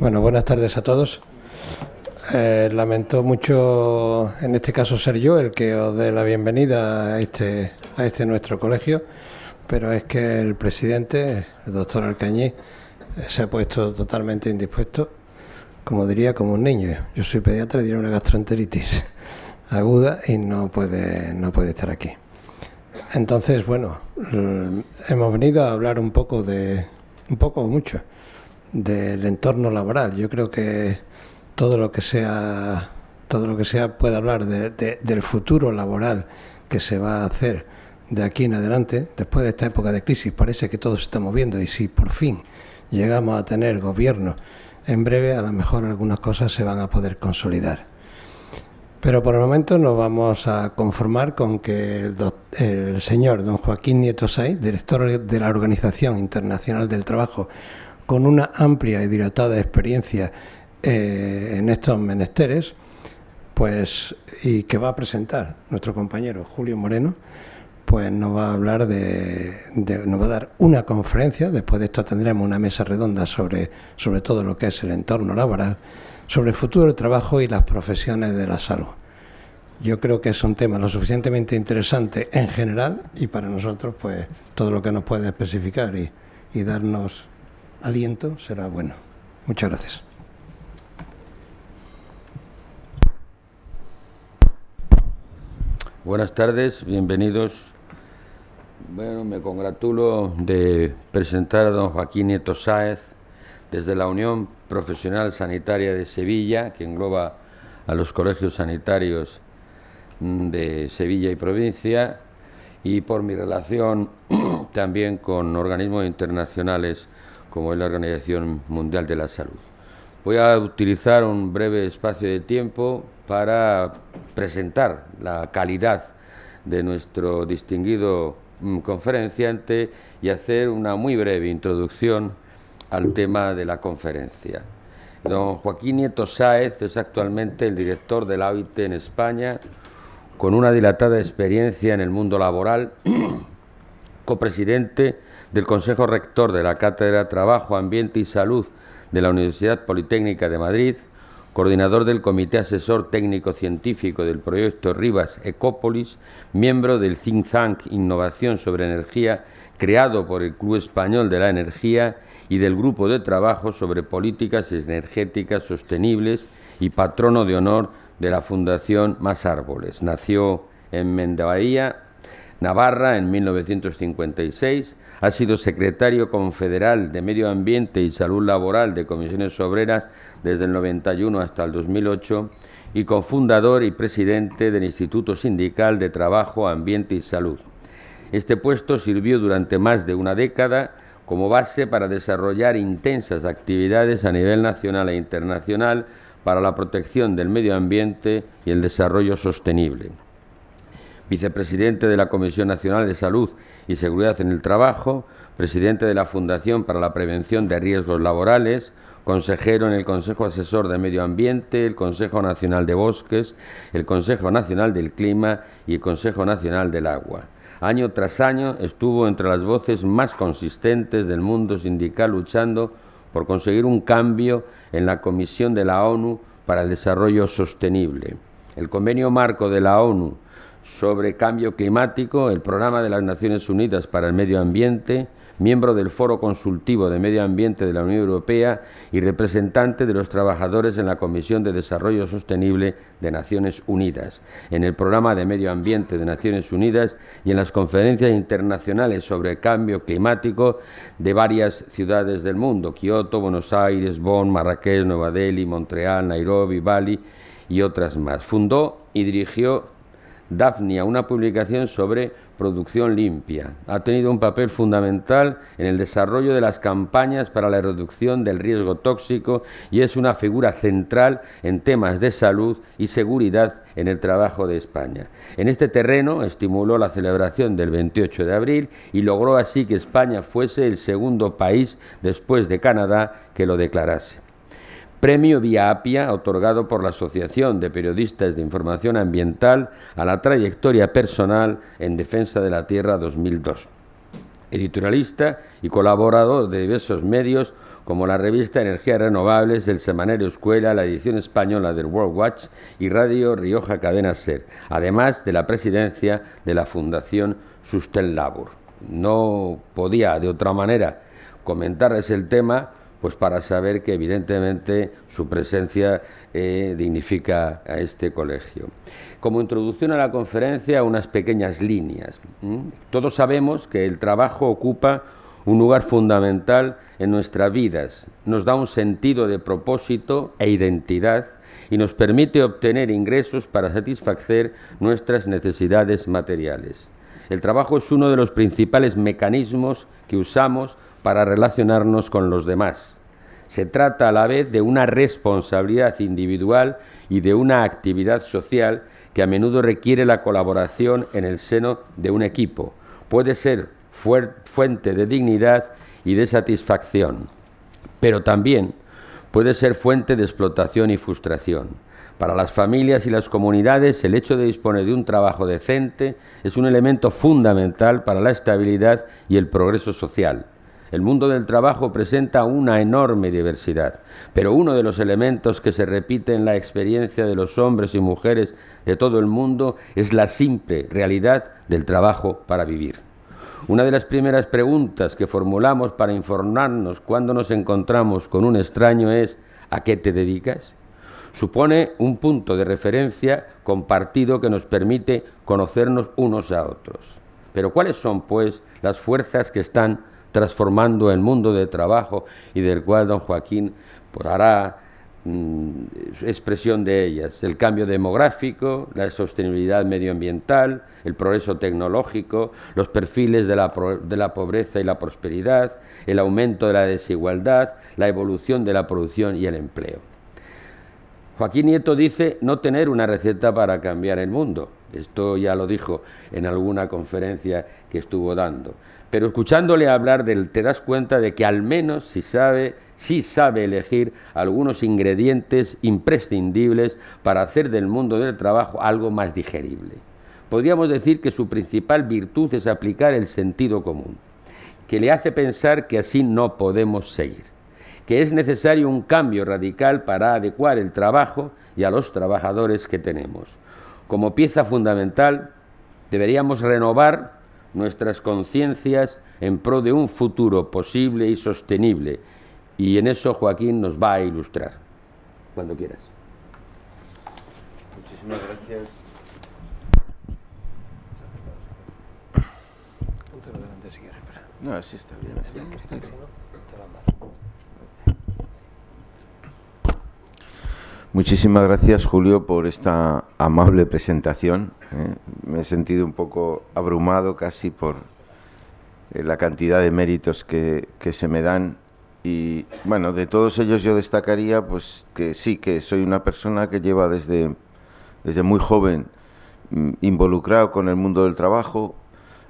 Bueno, buenas tardes a todos. Lamento mucho, en este caso ser yo el que os dé la bienvenida a este nuestro colegio, pero es que el presidente, el doctor Alcañiz, se ha puesto totalmente indispuesto, como diría, como un niño. Yo soy pediatra y tiene una gastroenteritis aguda y no puede estar aquí. Entonces, bueno, hemos venido a hablar un poco o mucho del entorno laboral. Yo creo que todo lo que sea puede hablar del futuro laboral que se va a hacer de aquí en adelante, después de esta época de crisis. Parece que todo se está moviendo, y si por fin llegamos a tener gobierno en breve, a lo mejor algunas cosas se van a poder consolidar. Pero por el momento nos vamos a conformar con que el señor don Joaquín Nieto Sáez, director de la Organización Internacional del Trabajo, con una amplia y dilatada experiencia en estos menesteres, pues, y que va a presentar nuestro compañero Julio Moreno, pues nos va a hablar nos va a dar una conferencia. Después de esto tendremos una mesa redonda sobre todo lo que es el entorno laboral, sobre el futuro del trabajo y las profesiones de la salud. Yo creo que es un tema lo suficientemente interesante en general, y para nosotros, pues, todo lo que nos puede especificar y darnos aliento será bueno. Muchas gracias. Buenas tardes, bienvenidos. Bueno, me congratulo de presentar a don Joaquín Nieto Sáez desde la Unión Profesional Sanitaria de Sevilla, que engloba a los colegios sanitarios de Sevilla y provincia, y por mi relación también con organismos internacionales como es la Organización Mundial de la Salud. Voy a utilizar un breve espacio de tiempo para presentar la calidad de nuestro distinguido conferenciante y hacer una muy breve introducción al tema de la conferencia. Don Joaquín Nieto Sáez es actualmente el director de la OIT en España, con una dilatada experiencia en el mundo laboral, copresidente del Consejo Rector de la Cátedra Trabajo, Ambiente y Salud de la Universidad Politécnica de Madrid, coordinador del Comité Asesor Técnico-Científico del Proyecto Rivas Ecópolis, miembro del Think Tank Innovación sobre Energía, creado por el Club Español de la Energía, y del Grupo de Trabajo sobre Políticas Energéticas Sostenibles, y patrono de honor de la Fundación Más Árboles. Nació en Mendaía, Navarra, en 1956, ha sido secretario confederal de Medio Ambiente y Salud Laboral de Comisiones Obreras desde el 91 hasta el 2008 y cofundador y presidente del Instituto Sindical de Trabajo, Ambiente y Salud. Este puesto sirvió durante más de una década como base para desarrollar intensas actividades a nivel nacional e internacional para la protección del medio ambiente y el desarrollo sostenible. Vicepresidente de la Comisión Nacional de Salud y Seguridad en el Trabajo, presidente de la Fundación para la Prevención de Riesgos Laborales, consejero en el Consejo Asesor de Medio Ambiente, el Consejo Nacional de Bosques, el Consejo Nacional del Clima y el Consejo Nacional del Agua. Año tras año estuvo entre las voces más consistentes del mundo sindical luchando por conseguir un cambio en la Comisión de la ONU para el Desarrollo Sostenible, el Convenio Marco de la ONU sobre Cambio Climático, el Programa de las Naciones Unidas para el Medio Ambiente, miembro del Foro Consultivo de Medio Ambiente de la Unión Europea y representante de los trabajadores en la Comisión de Desarrollo Sostenible de Naciones Unidas, en el Programa de Medio Ambiente de Naciones Unidas y en las conferencias internacionales sobre cambio climático de varias ciudades del mundo: Kioto, Buenos Aires, Bonn, Marrakech, Nueva Delhi, Montreal, Nairobi, Bali y otras más. Fundó y dirigió Daphnia, una publicación sobre producción limpia. Ha tenido un papel fundamental en el desarrollo de las campañas para la reducción del riesgo tóxico y es una figura central en temas de salud y seguridad en el trabajo de España. En este terreno estimuló la celebración del 28 de abril y logró así que España fuese el segundo país, después de Canadá, que lo declarase. Premio Vía Apia, otorgado por la Asociación de Periodistas de Información Ambiental a la trayectoria personal en defensa de la tierra 2002. Editorialista y colaborador de diversos medios como la revista Energías Renovables, el semanario Escuela, la edición española del World Watch y Radio Rioja Cadena Ser, además de la presidencia de la Fundación Sustenlabur. No podía de otra manera comentarles el tema, pues para saber que evidentemente su presencia dignifica a este colegio. Como introducción a la conferencia, unas pequeñas líneas. Todos sabemos que el trabajo ocupa un lugar fundamental en nuestras vidas, nos da un sentido de propósito e identidad y nos permite obtener ingresos para satisfacer nuestras necesidades materiales. El trabajo es uno de los principales mecanismos que usamos para relacionarnos con los demás. Se trata a la vez de una responsabilidad individual y de una actividad social que a menudo requiere la colaboración en el seno de un equipo. Puede ser fuente de dignidad y de satisfacción, pero también puede ser fuente de explotación y frustración. Para las familias y las comunidades, el hecho de disponer de un trabajo decente es un elemento fundamental para la estabilidad y el progreso social. El mundo del trabajo presenta una enorme diversidad, pero uno de los elementos que se repite en la experiencia de los hombres y mujeres de todo el mundo es la simple realidad del trabajo para vivir. Una de las primeras preguntas que formulamos para informarnos cuando nos encontramos con un extraño es ¿a qué te dedicas? Supone un punto de referencia compartido que nos permite conocernos unos a otros. Pero ¿cuáles son, pues, las fuerzas que están transformando el mundo del trabajo y del cual don Joaquín pues, hará expresión de ellas? El cambio demográfico, la sostenibilidad medioambiental, el progreso tecnológico, los perfiles de la pobreza y la prosperidad, el aumento de la desigualdad, la evolución de la producción y el empleo. Joaquín Nieto dice no tener una receta para cambiar el mundo. Esto ya lo dijo en alguna conferencia que estuvo dando. Pero escuchándole hablar te das cuenta de que al menos sí sabe elegir algunos ingredientes imprescindibles para hacer del mundo del trabajo algo más digerible. Podríamos decir que su principal virtud es aplicar el sentido común, que le hace pensar que así no podemos seguir, que es necesario un cambio radical para adecuar el trabajo y a los trabajadores que tenemos. Como pieza fundamental, deberíamos renovar nuestras conciencias en pro de un futuro posible y sostenible, y en eso Joaquín nos va a ilustrar. Cuando quieras. Muchísimas gracias. No, así está bien. Así está bien. Muchísimas gracias, Julio, por esta amable presentación. Me he sentido un poco abrumado casi por la cantidad de méritos que se me dan. Y bueno, de todos ellos yo destacaría pues que sí, que soy una persona que lleva desde muy joven involucrado con el mundo del trabajo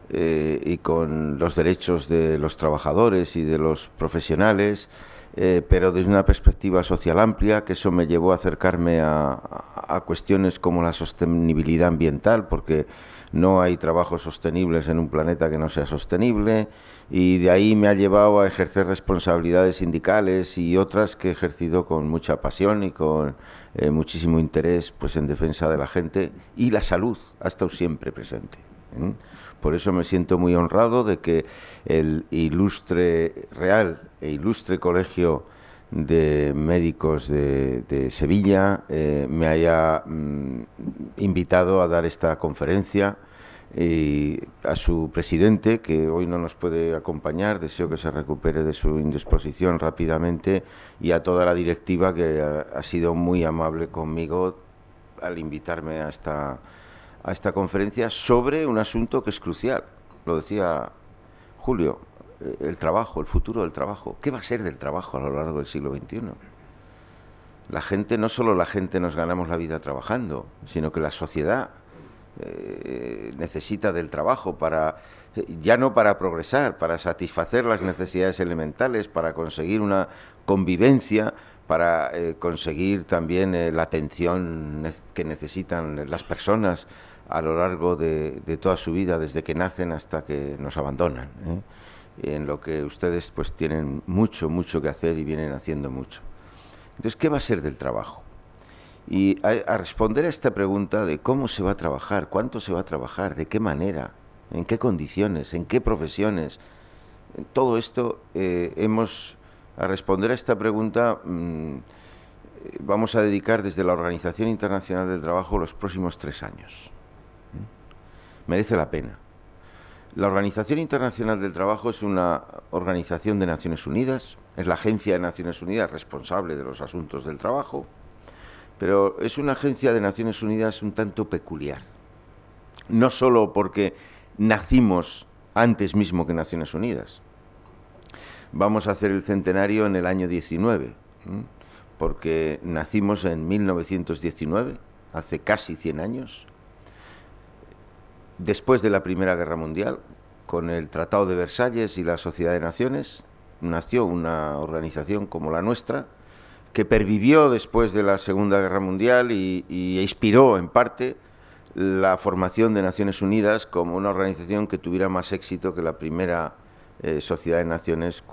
y con los derechos de los trabajadores y de los profesionales, pero desde una perspectiva social amplia, que eso me llevó a acercarme a cuestiones como la sostenibilidad ambiental, porque no hay trabajos sostenibles en un planeta que no sea sostenible, y de ahí me ha llevado a ejercer responsabilidades sindicales y otras que he ejercido con mucha pasión y con muchísimo interés pues en defensa de la gente, y la salud ha estado siempre presente. Por eso me siento muy honrado de que el Real e Ilustre Colegio de Médicos de Sevilla me haya invitado a dar esta conferencia, y a su presidente, que hoy no nos puede acompañar, deseo que se recupere de su indisposición rápidamente, y a toda la directiva que ha sido muy amable conmigo al invitarme a esta conferencia sobre un asunto que es crucial. Lo decía Julio, el trabajo, el futuro del trabajo. ¿Qué va a ser del trabajo a lo largo del siglo XXI? La gente, no solo la gente nos ganamos la vida trabajando, sino que la sociedad necesita del trabajo ya no para progresar, para satisfacer las necesidades elementales, para conseguir una convivencia, para conseguir también la atención que necesitan las personas a lo largo de toda su vida, desde que nacen hasta que nos abandonan, en lo que ustedes pues tienen mucho que hacer y vienen haciendo mucho. Entonces, ¿qué va a ser del trabajo? Y a responder a esta pregunta de cómo se va a trabajar, cuánto se va a trabajar, de qué manera, en qué condiciones, en qué profesiones, todo esto a responder a esta pregunta vamos a dedicar desde la Organización Internacional del Trabajo los próximos 3 años. Merece la pena. La Organización Internacional del Trabajo es una organización de Naciones Unidas, es la agencia de Naciones Unidas responsable de los asuntos del trabajo, pero es una agencia de Naciones Unidas un tanto peculiar. No solo porque nacimos antes mismo que Naciones Unidas. Vamos a hacer el centenario en el año 19, porque nacimos en 1919, hace casi 100 años, después de la Primera Guerra Mundial, con el Tratado de Versalles y la Sociedad de Naciones, nació una organización como la nuestra, que pervivió después de la Segunda Guerra Mundial y inspiró en parte la formación de Naciones Unidas como una organización que tuviera más éxito que la primera Sociedad de Naciones,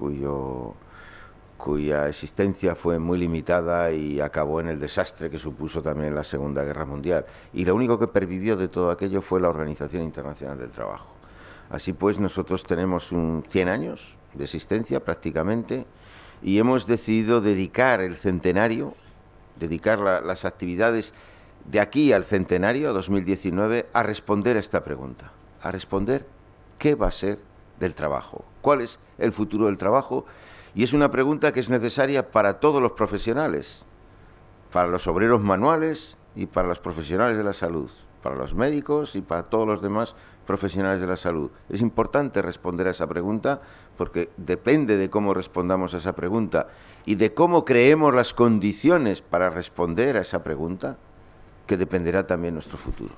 cuya existencia fue muy limitada y acabó en el desastre que supuso también la Segunda Guerra Mundial. Y lo único que pervivió de todo aquello fue la Organización Internacional del Trabajo. Así pues, nosotros tenemos 100 años de existencia prácticamente, y hemos decidido dedicar el centenario, dedicar las actividades de aquí al centenario, a 2019, a responder a esta pregunta, a responder qué va a ser del trabajo, cuál es el futuro del trabajo. Y es una pregunta que es necesaria para todos los profesionales, para los obreros manuales y para los profesionales de la salud, para los médicos y para todos los demás profesionales de la salud. Es importante responder a esa pregunta porque depende de cómo respondamos a esa pregunta y de cómo creemos las condiciones para responder a esa pregunta, que dependerá también nuestro futuro.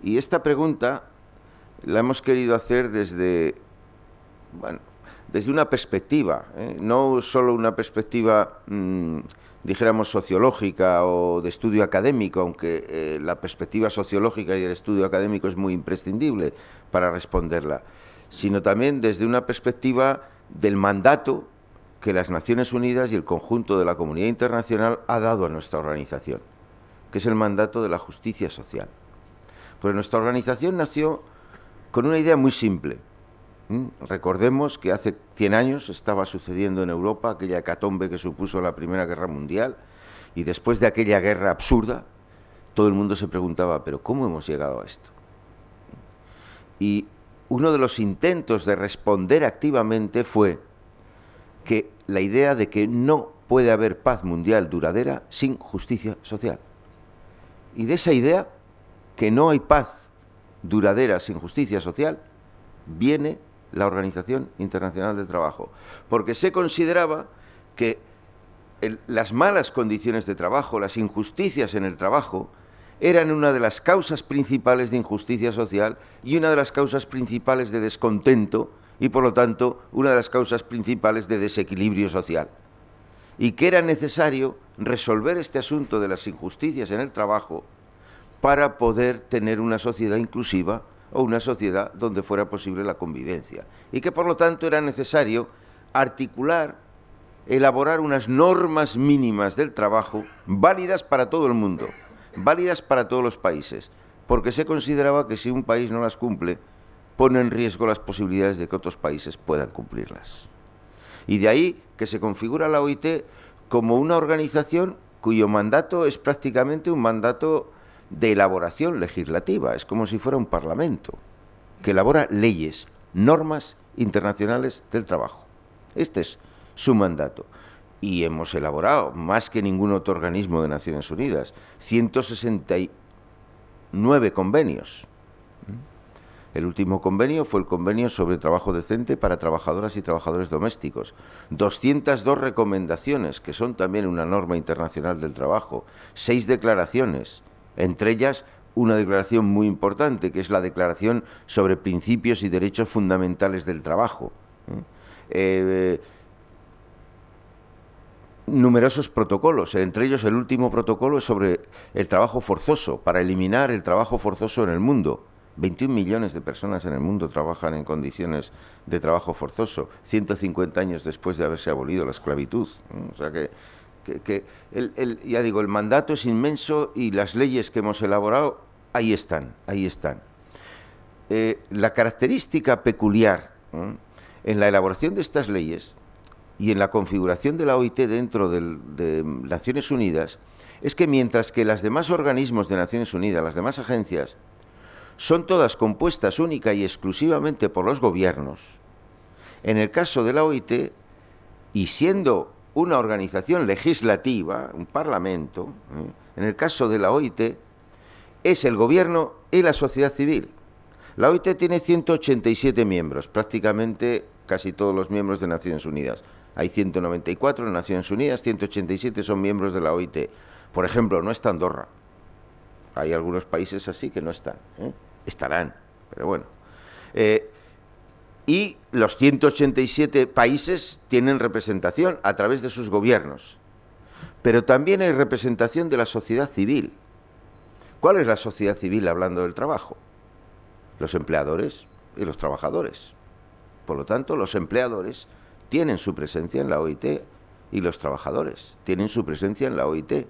Y esta pregunta la hemos querido hacer desde una perspectiva, no solo una perspectiva, dijéramos, sociológica o de estudio académico, aunque la perspectiva sociológica y el estudio académico es muy imprescindible para responderla, sino también desde una perspectiva del mandato que las Naciones Unidas y el conjunto de la comunidad internacional ha dado a nuestra organización, que es el mandato de la justicia social. Pues nuestra organización nació con una idea muy simple. Recordemos que hace 100 años estaba sucediendo en Europa aquella hecatombe que supuso la Primera Guerra Mundial, y después de aquella guerra absurda, todo el mundo se preguntaba, ¿pero cómo hemos llegado a esto? Y uno de los intentos de responder activamente fue que la idea de que no puede haber paz mundial duradera sin justicia social. Y de esa idea, que no hay paz duradera sin justicia social, viene la Organización Internacional del Trabajo, porque se consideraba que las malas condiciones de trabajo, las injusticias en el trabajo, eran una de las causas principales de injusticia social y una de las causas principales de descontento y, por lo tanto, una de las causas principales de desequilibrio social. Y que era necesario resolver este asunto de las injusticias en el trabajo para poder tener una sociedad inclusiva o una sociedad donde fuera posible la convivencia. Y que, por lo tanto, era necesario articular, elaborar unas normas mínimas del trabajo válidas para todo el mundo, válidas para todos los países, porque se consideraba que si un país no las cumple, pone en riesgo las posibilidades de que otros países puedan cumplirlas. Y de ahí que se configura la OIT como una organización cuyo mandato es prácticamente un mandato de elaboración legislativa, es como si fuera un parlamento, que elabora leyes, normas internacionales del trabajo. Este es su mandato. Y hemos elaborado, más que ningún otro organismo de Naciones Unidas, 169 convenios. El último convenio fue el convenio sobre trabajo decente para trabajadoras y trabajadores domésticos. 202 recomendaciones, que son también una norma internacional del trabajo. 6 declaraciones, entre ellas una declaración muy importante, que es la Declaración sobre Principios y Derechos Fundamentales del Trabajo. Numerosos protocolos, entre ellos el último protocolo es sobre el trabajo forzoso, para eliminar el trabajo forzoso en el mundo, 21 millones de personas en el mundo trabajan en condiciones de trabajo forzoso, 150 años después de haberse abolido la esclavitud. O sea ya digo, el mandato es inmenso y las leyes que hemos elaborado, ahí están, ahí están. La característica peculiar en la elaboración de estas leyes y en la configuración de la OIT dentro de Naciones Unidas es que mientras que los demás organismos de Naciones Unidas, las demás agencias, son todas compuestas única y exclusivamente por los gobiernos, en el caso de la OIT, y siendo una organización legislativa, un parlamento, en el caso de la OIT, es el gobierno y la sociedad civil. La OIT tiene 187 miembros, prácticamente casi todos los miembros de Naciones Unidas. Hay 194 en Naciones Unidas, 187 son miembros de la OIT. Por ejemplo, no está Andorra. Hay algunos países así que no están. Estarán, pero bueno. Y los 187 países tienen representación a través de sus gobiernos. Pero también hay representación de la sociedad civil. ¿Cuál es la sociedad civil hablando del trabajo? Los empleadores y los trabajadores. Por lo tanto, los empleadores tienen su presencia en la OIT y los trabajadores tienen su presencia en la OIT.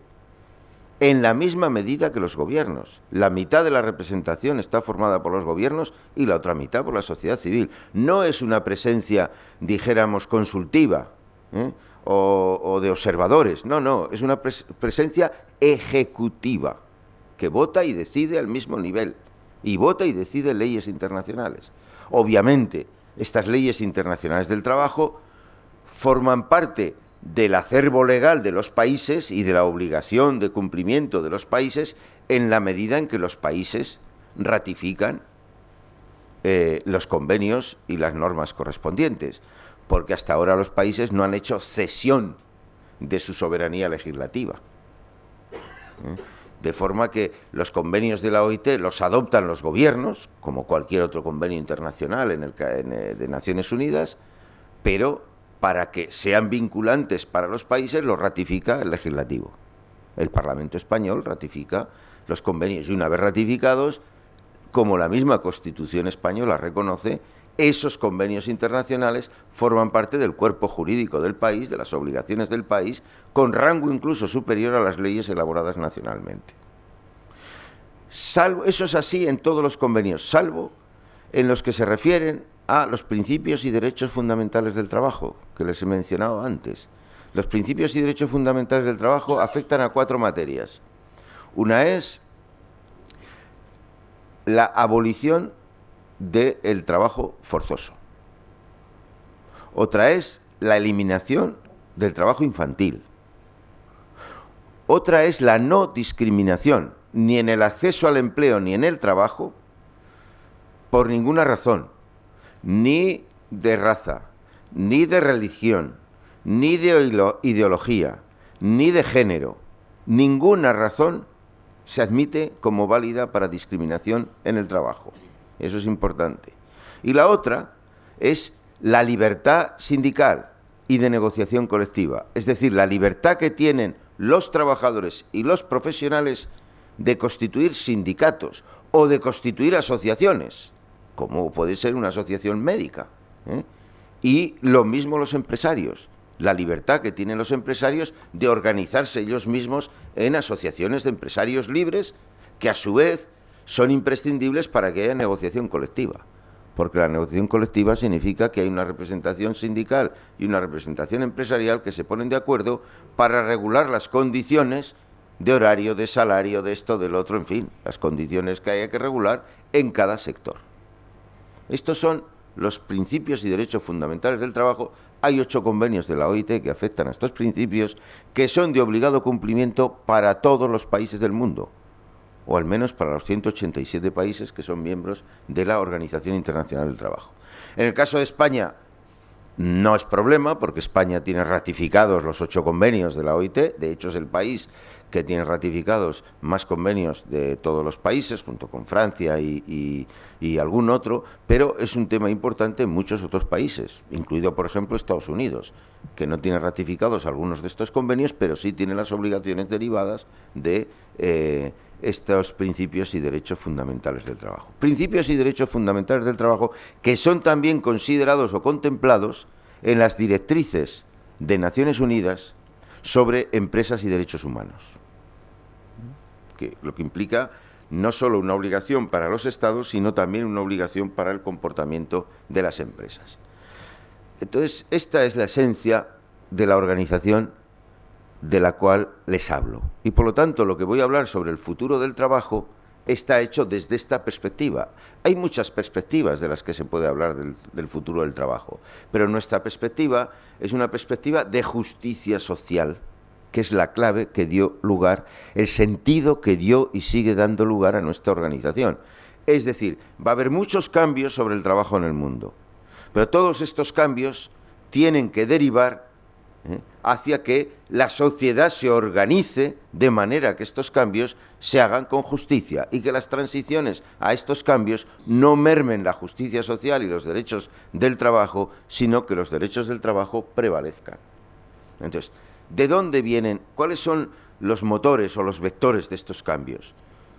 En la misma medida que los gobiernos. La mitad de la representación está formada por los gobiernos y la otra mitad por la sociedad civil. No es una presencia, dijéramos, consultiva o de observadores. No, es una presencia ejecutiva que vota y decide al mismo nivel y vota y decide leyes internacionales. Obviamente, estas leyes internacionales del trabajo forman parte del acervo legal de los países y de la obligación de cumplimiento de los países en la medida en que los países ratifican los convenios y las normas correspondientes, porque hasta ahora los países no han hecho cesión de su soberanía legislativa. De forma que los convenios de la OIT los adoptan los gobiernos, como cualquier otro convenio internacional de Naciones Unidas, pero para que sean vinculantes para los países, los ratifica el legislativo. El Parlamento español ratifica los convenios y una vez ratificados, como la misma Constitución española reconoce, esos convenios internacionales forman parte del cuerpo jurídico del país, de las obligaciones del país, con rango incluso superior a las leyes elaboradas nacionalmente. Eso es así en todos los convenios, salvo en los que se refieren a los principios y derechos fundamentales del trabajo, que les he mencionado antes. Los principios y derechos fundamentales del trabajo afectan a 4 materias. Una es la abolición del trabajo forzoso. Otra es la eliminación del trabajo infantil. Otra es la no discriminación, ni en el acceso al empleo ni en el trabajo, por ninguna razón, ni de raza, ni de religión, ni de ideología, ni de género. Ninguna razón se admite como válida para discriminación en el trabajo. Eso es importante. Y la otra es la libertad sindical y de negociación colectiva. Es decir, la libertad que tienen los trabajadores y los profesionales de constituir sindicatos o de constituir asociaciones, como puede ser una asociación médica. Y lo mismo los empresarios, la libertad que tienen los empresarios de organizarse ellos mismos en asociaciones de empresarios libres, que a su vez son imprescindibles para que haya negociación colectiva, porque la negociación colectiva significa que hay una representación sindical y una representación empresarial que se ponen de acuerdo para regular las condiciones de horario, de salario, de esto, del otro, en fin, las condiciones que haya que regular en cada sector. Estos son los principios y derechos fundamentales del trabajo. Hay 8 convenios de la OIT que afectan a estos principios, que son de obligado cumplimiento para todos los países del mundo, o al menos para los 187 países que son miembros de la Organización Internacional del Trabajo. En el caso de España no es problema, porque España tiene ratificados los 8 convenios de la OIT, de hecho es el país que tiene ratificados más convenios de todos los países, junto con Francia y algún otro, pero es un tema importante en muchos otros países, incluido, por ejemplo, Estados Unidos, que no tiene ratificados algunos de estos convenios, pero sí tiene las obligaciones derivadas de estos principios y derechos fundamentales del trabajo. Principios y derechos fundamentales del trabajo que son también considerados o contemplados en las directrices de Naciones Unidas sobre empresas y derechos humanos, lo que implica no solo una obligación para los Estados, sino también una obligación para el comportamiento de las empresas. Entonces, esta es la esencia de la organización de la cual les hablo. Y por lo tanto, lo que voy a hablar sobre el futuro del trabajo está hecho desde esta perspectiva. Hay muchas perspectivas de las que se puede hablar del futuro del trabajo, pero nuestra perspectiva es una perspectiva de justicia social, que es la clave que dio lugar, el sentido que dio y sigue dando lugar a nuestra organización. Es decir, va a haber muchos cambios sobre el trabajo en el mundo, pero todos estos cambios tienen que derivar hacia que la sociedad se organice de manera que estos cambios se hagan con justicia y que las transiciones a estos cambios no mermen la justicia social y los derechos del trabajo, sino que los derechos del trabajo prevalezcan. Entonces, ¿de dónde vienen? ¿Cuáles son los motores o los vectores de estos cambios?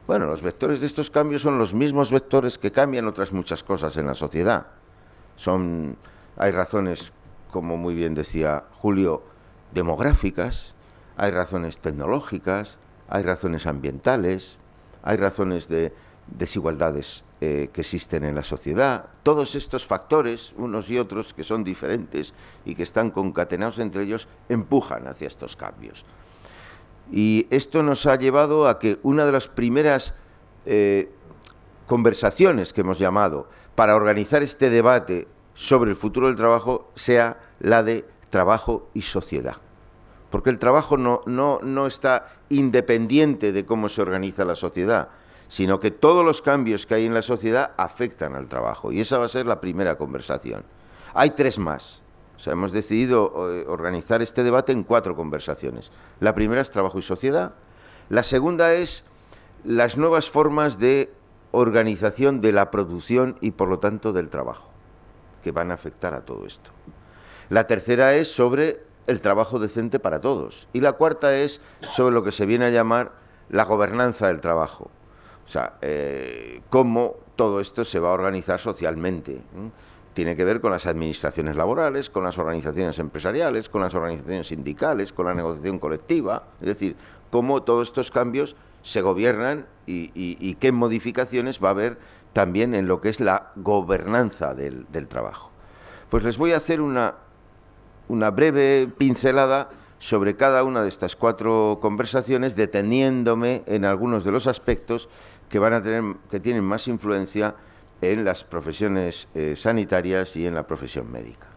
Bueno, los vectores de estos cambios son los mismos vectores que cambian otras muchas cosas en la sociedad. Hay razones, como muy bien decía Julio, demográficas, hay razones tecnológicas, hay razones ambientales, hay razones de desigualdades que existen en la sociedad. Todos estos factores, unos y otros, que son diferentes y que están concatenados entre ellos, empujan hacia estos cambios. Y esto nos ha llevado a que una de las primeras conversaciones que hemos llamado para organizar este debate sobre el futuro del trabajo sea la de trabajo y sociedad. Porque el trabajo no está independiente de cómo se organiza la sociedad, sino que todos los cambios que hay en la sociedad afectan al trabajo. Y esa va a ser la primera conversación. Hay 3 más. O sea, hemos decidido organizar este debate en 4 conversaciones. La primera es trabajo y sociedad. La segunda es las nuevas formas de organización de la producción y, por lo tanto, del trabajo, que van a afectar a todo esto. La tercera es sobre el trabajo decente para todos. Y la cuarta es sobre lo que se viene a llamar la gobernanza del trabajo. O sea, cómo todo esto se va a organizar socialmente. Tiene que ver con las administraciones laborales, con las organizaciones empresariales, con las organizaciones sindicales, con la negociación colectiva. Es decir, cómo todos estos cambios se gobiernan y qué modificaciones va a haber también en lo que es la gobernanza del trabajo. Pues les voy a hacer una breve pincelada sobre cada una de estas 4 conversaciones, deteniéndome en algunos de los aspectos que tienen más influencia en las profesiones sanitarias y en la profesión médica,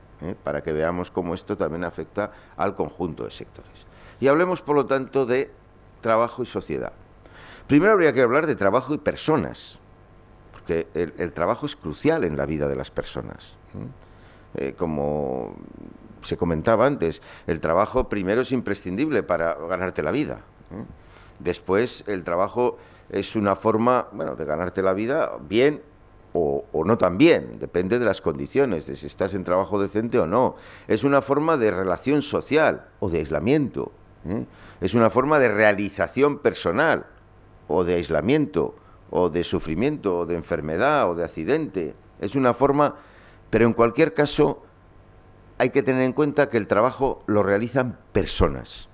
para que veamos cómo esto también afecta al conjunto de sectores. Y hablemos, por lo tanto, de trabajo y sociedad. Primero habría que hablar de trabajo y personas, porque el trabajo es crucial en la vida de las personas. Como se comentaba antes, el trabajo primero es imprescindible para ganarte la vida. Después, el trabajo es una forma, de ganarte la vida bien o no tan bien, depende de las condiciones, de si estás en trabajo decente o no. Es una forma de relación social o de aislamiento. Es una forma de realización personal o de aislamiento o de sufrimiento o de enfermedad o de accidente. Es una forma, pero en cualquier caso hay que tener en cuenta que el trabajo lo realizan personas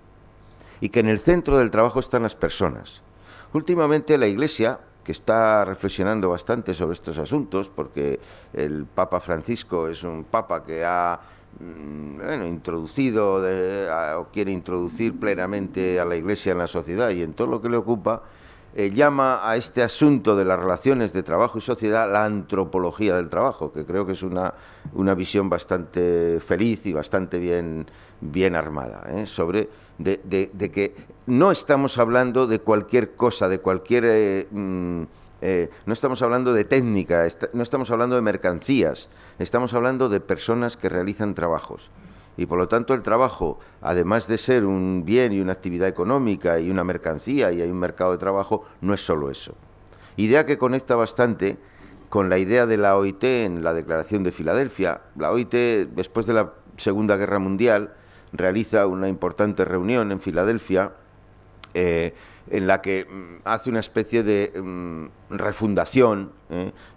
y que en el centro del trabajo están las personas. Últimamente la Iglesia, que está reflexionando bastante sobre estos asuntos, porque el Papa Francisco es un Papa que ha introducido o quiere introducir plenamente a la Iglesia en la sociedad y en todo lo que le ocupa, llama a este asunto de las relaciones de trabajo y sociedad la antropología del trabajo, que creo que es una visión bastante feliz y bastante bien armada, sobre de que no estamos hablando de cualquier cosa, de cualquier... no estamos hablando de técnica, no estamos hablando de mercancías, estamos hablando de personas que realizan trabajos. Y por lo tanto el trabajo, además de ser un bien y una actividad económica y una mercancía y hay un mercado de trabajo, no es solo eso. Idea que conecta bastante con la idea de la OIT en la Declaración de Filadelfia. La OIT, después de la Segunda Guerra Mundial, realiza una importante reunión en Filadelfia en la que hace una especie de refundación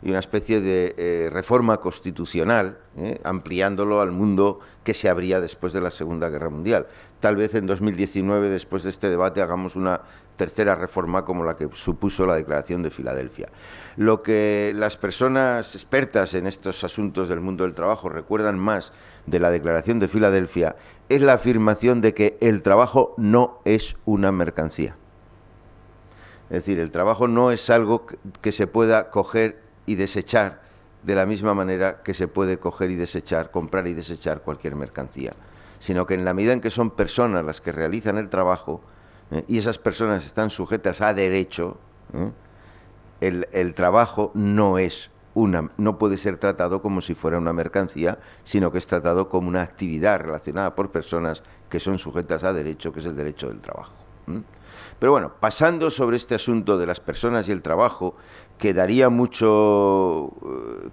y una especie de reforma constitucional, ampliándolo al mundo que se abría después de la Segunda Guerra Mundial. Tal vez en 2019, después de este debate, hagamos una tercera reforma como la que supuso la Declaración de Filadelfia. Lo que las personas expertas en estos asuntos del mundo del trabajo recuerdan más de la Declaración de Filadelfia es la afirmación de que el trabajo no es una mercancía. Es decir, el trabajo no es algo que se pueda coger y desechar de la misma manera que se puede coger y desechar, comprar y desechar cualquier mercancía, sino que en la medida en que son personas las que realizan el trabajo, y esas personas están sujetas a derecho, el trabajo no puede ser tratado como si fuera una mercancía, sino que es tratado como una actividad relacionada por personas que son sujetas a derecho, que es el derecho del trabajo. Pero bueno, pasando sobre este asunto de las personas y el trabajo, quedaría mucho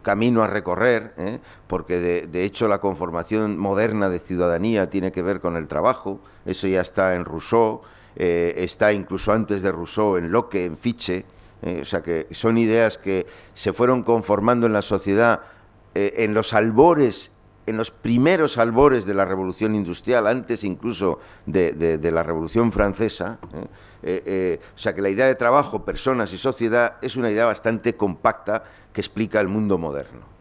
camino a recorrer, porque de hecho la conformación moderna de ciudadanía tiene que ver con el trabajo. Eso ya está en Rousseau, está incluso antes de Rousseau en Locke, en Fichte, o sea que son ideas que se fueron conformando en la sociedad en los albores, en los primeros albores de la Revolución Industrial, antes incluso de la Revolución Francesa. O sea que la idea de trabajo, personas y sociedad es una idea bastante compacta que explica el mundo moderno.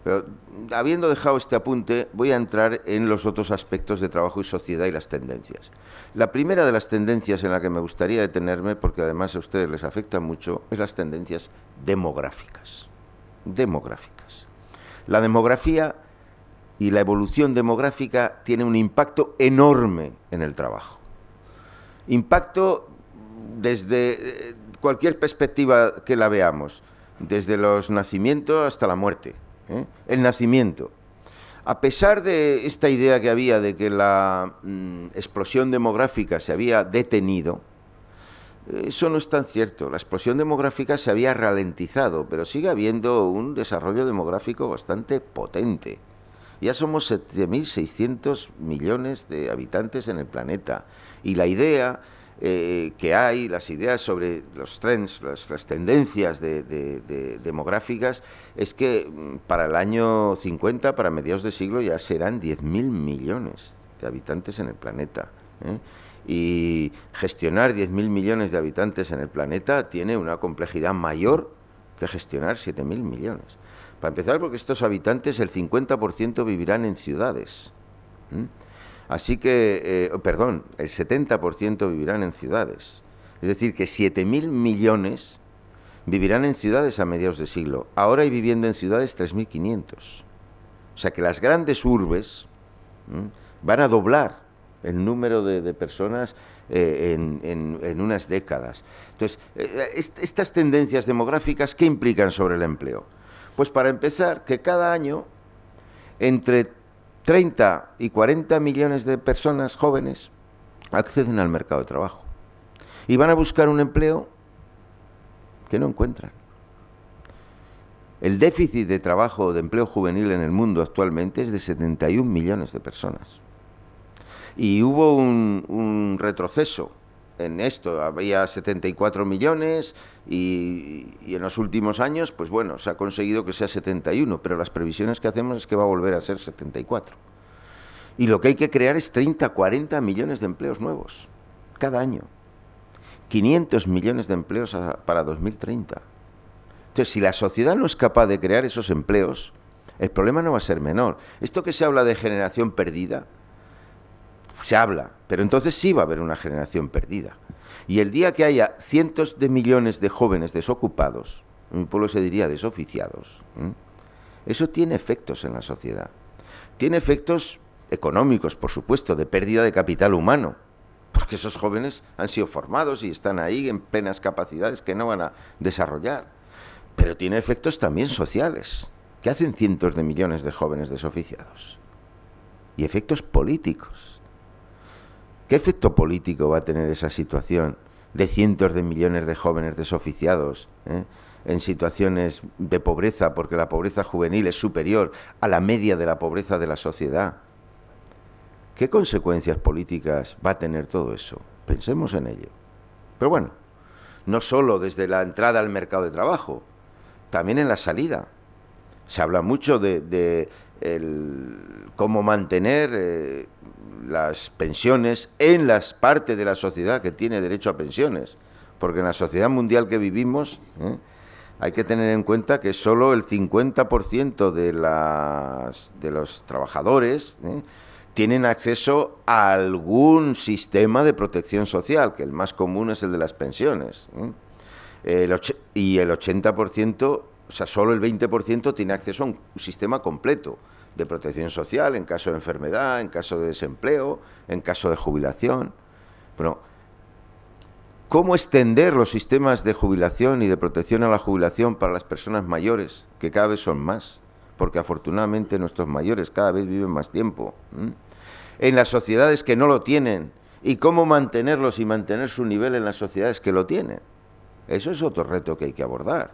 Pero, habiendo dejado este apunte, voy a entrar en los otros aspectos de trabajo y sociedad y las tendencias. La primera de las tendencias en la que me gustaría detenerme, porque además a ustedes les afecta mucho, es las tendencias demográficas. La demografía y la evolución demográfica tiene un impacto enorme en el trabajo. Impacto desde cualquier perspectiva que la veamos, desde los nacimientos hasta la muerte. El nacimiento. A pesar de esta idea que había de que la explosión demográfica se había detenido, eso no es tan cierto. La explosión demográfica se había ralentizado, pero sigue habiendo un desarrollo demográfico bastante potente. Ya somos 7.600 millones de habitantes en el planeta. Y la idea que hay, las ideas sobre los trends, las tendencias demográficas, es que para el año 50, para mediados de siglo, ya serán 10.000 millones de habitantes en el planeta. Y gestionar 10.000 millones de habitantes en el planeta tiene una complejidad mayor que gestionar 7.000 millones. Para empezar, porque estos habitantes, el 50% vivirán en ciudades. Así que, el 70% vivirán en ciudades. Es decir, que 7.000 millones vivirán en ciudades a mediados de siglo. Ahora hay viviendo en ciudades 3.500. O sea que las grandes urbes van a doblar el número de personas en unas décadas. Entonces, estas tendencias demográficas, ¿qué implican sobre el empleo? Pues para empezar, que cada año entre 30 y 40 millones de personas jóvenes acceden al mercado de trabajo y van a buscar un empleo que no encuentran. El déficit de trabajo, de empleo juvenil en el mundo actualmente es de 71 millones de personas. Y hubo un retroceso en esto. Había 74 millones y en los últimos años, pues bueno, se ha conseguido que sea 71, pero las previsiones que hacemos es que va a volver a ser 74. Y lo que hay que crear es 30, 40 millones de empleos nuevos cada año. 500 millones de empleos para 2030. Entonces, si la sociedad no es capaz de crear esos empleos, el problema no va a ser menor. Esto que se habla de generación perdida, se habla, pero entonces sí va a haber una generación perdida. Y el día que haya cientos de millones de jóvenes desocupados, en mi pueblo se diría desoficiados, eso tiene efectos en la sociedad. Tiene efectos económicos, por supuesto, de pérdida de capital humano, porque esos jóvenes han sido formados y están ahí en plenas capacidades que no van a desarrollar. Pero tiene efectos también sociales. ¿Qué hacen cientos de millones de jóvenes desoficiados? Y efectos políticos. ¿Qué efecto político va a tener esa situación de cientos de millones de jóvenes desoficiados en situaciones de pobreza, porque la pobreza juvenil es superior a la media de la pobreza de la sociedad? ¿Qué consecuencias políticas va a tener todo eso? Pensemos en ello. Pero bueno, no solo desde la entrada al mercado de trabajo, también en la salida. Se habla mucho de cómo mantener las pensiones en las partes de la sociedad que tiene derecho a pensiones, porque en la sociedad mundial que vivimos hay que tener en cuenta que solo el 50% de los trabajadores tienen acceso a algún sistema de protección social, que el más común es el de las pensiones. Y el 80%, o sea, solo el 20% tiene acceso a un sistema completo de protección social en caso de enfermedad, en caso de desempleo, en caso de jubilación. Bueno, ¿cómo extender los sistemas de jubilación y de protección a la jubilación para las personas mayores, que cada vez son más? Porque afortunadamente nuestros mayores cada vez viven más tiempo. En las sociedades que no lo tienen, y cómo mantenerlos y mantener su nivel en las sociedades que lo tienen. Eso es otro reto que hay que abordar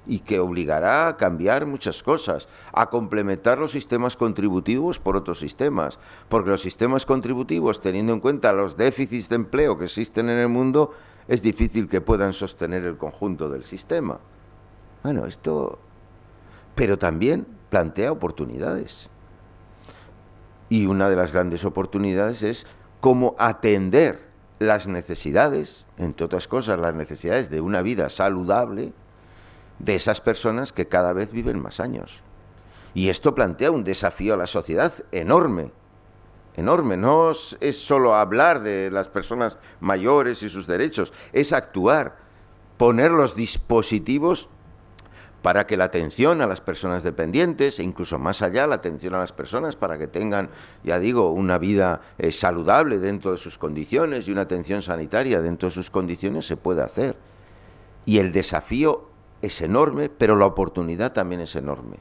y que obligará a cambiar muchas cosas, a complementar los sistemas contributivos por otros sistemas, porque los sistemas contributivos, teniendo en cuenta los déficits de empleo que existen en el mundo, es difícil que puedan sostener el conjunto del sistema. Bueno, esto... Pero también plantea oportunidades. Y una de las grandes oportunidades es cómo atender las necesidades, entre otras cosas, las necesidades de una vida saludable de esas personas que cada vez viven más años. Y esto plantea un desafío a la sociedad enorme, enorme. No es solo hablar de las personas mayores y sus derechos, es actuar, poner los dispositivos para que la atención a las personas dependientes, e incluso más allá, la atención a las personas para que tengan, ya digo, una vida saludable dentro de sus condiciones y una atención sanitaria dentro de sus condiciones, se puede hacer. Y el desafío es enorme, pero la oportunidad también es enorme.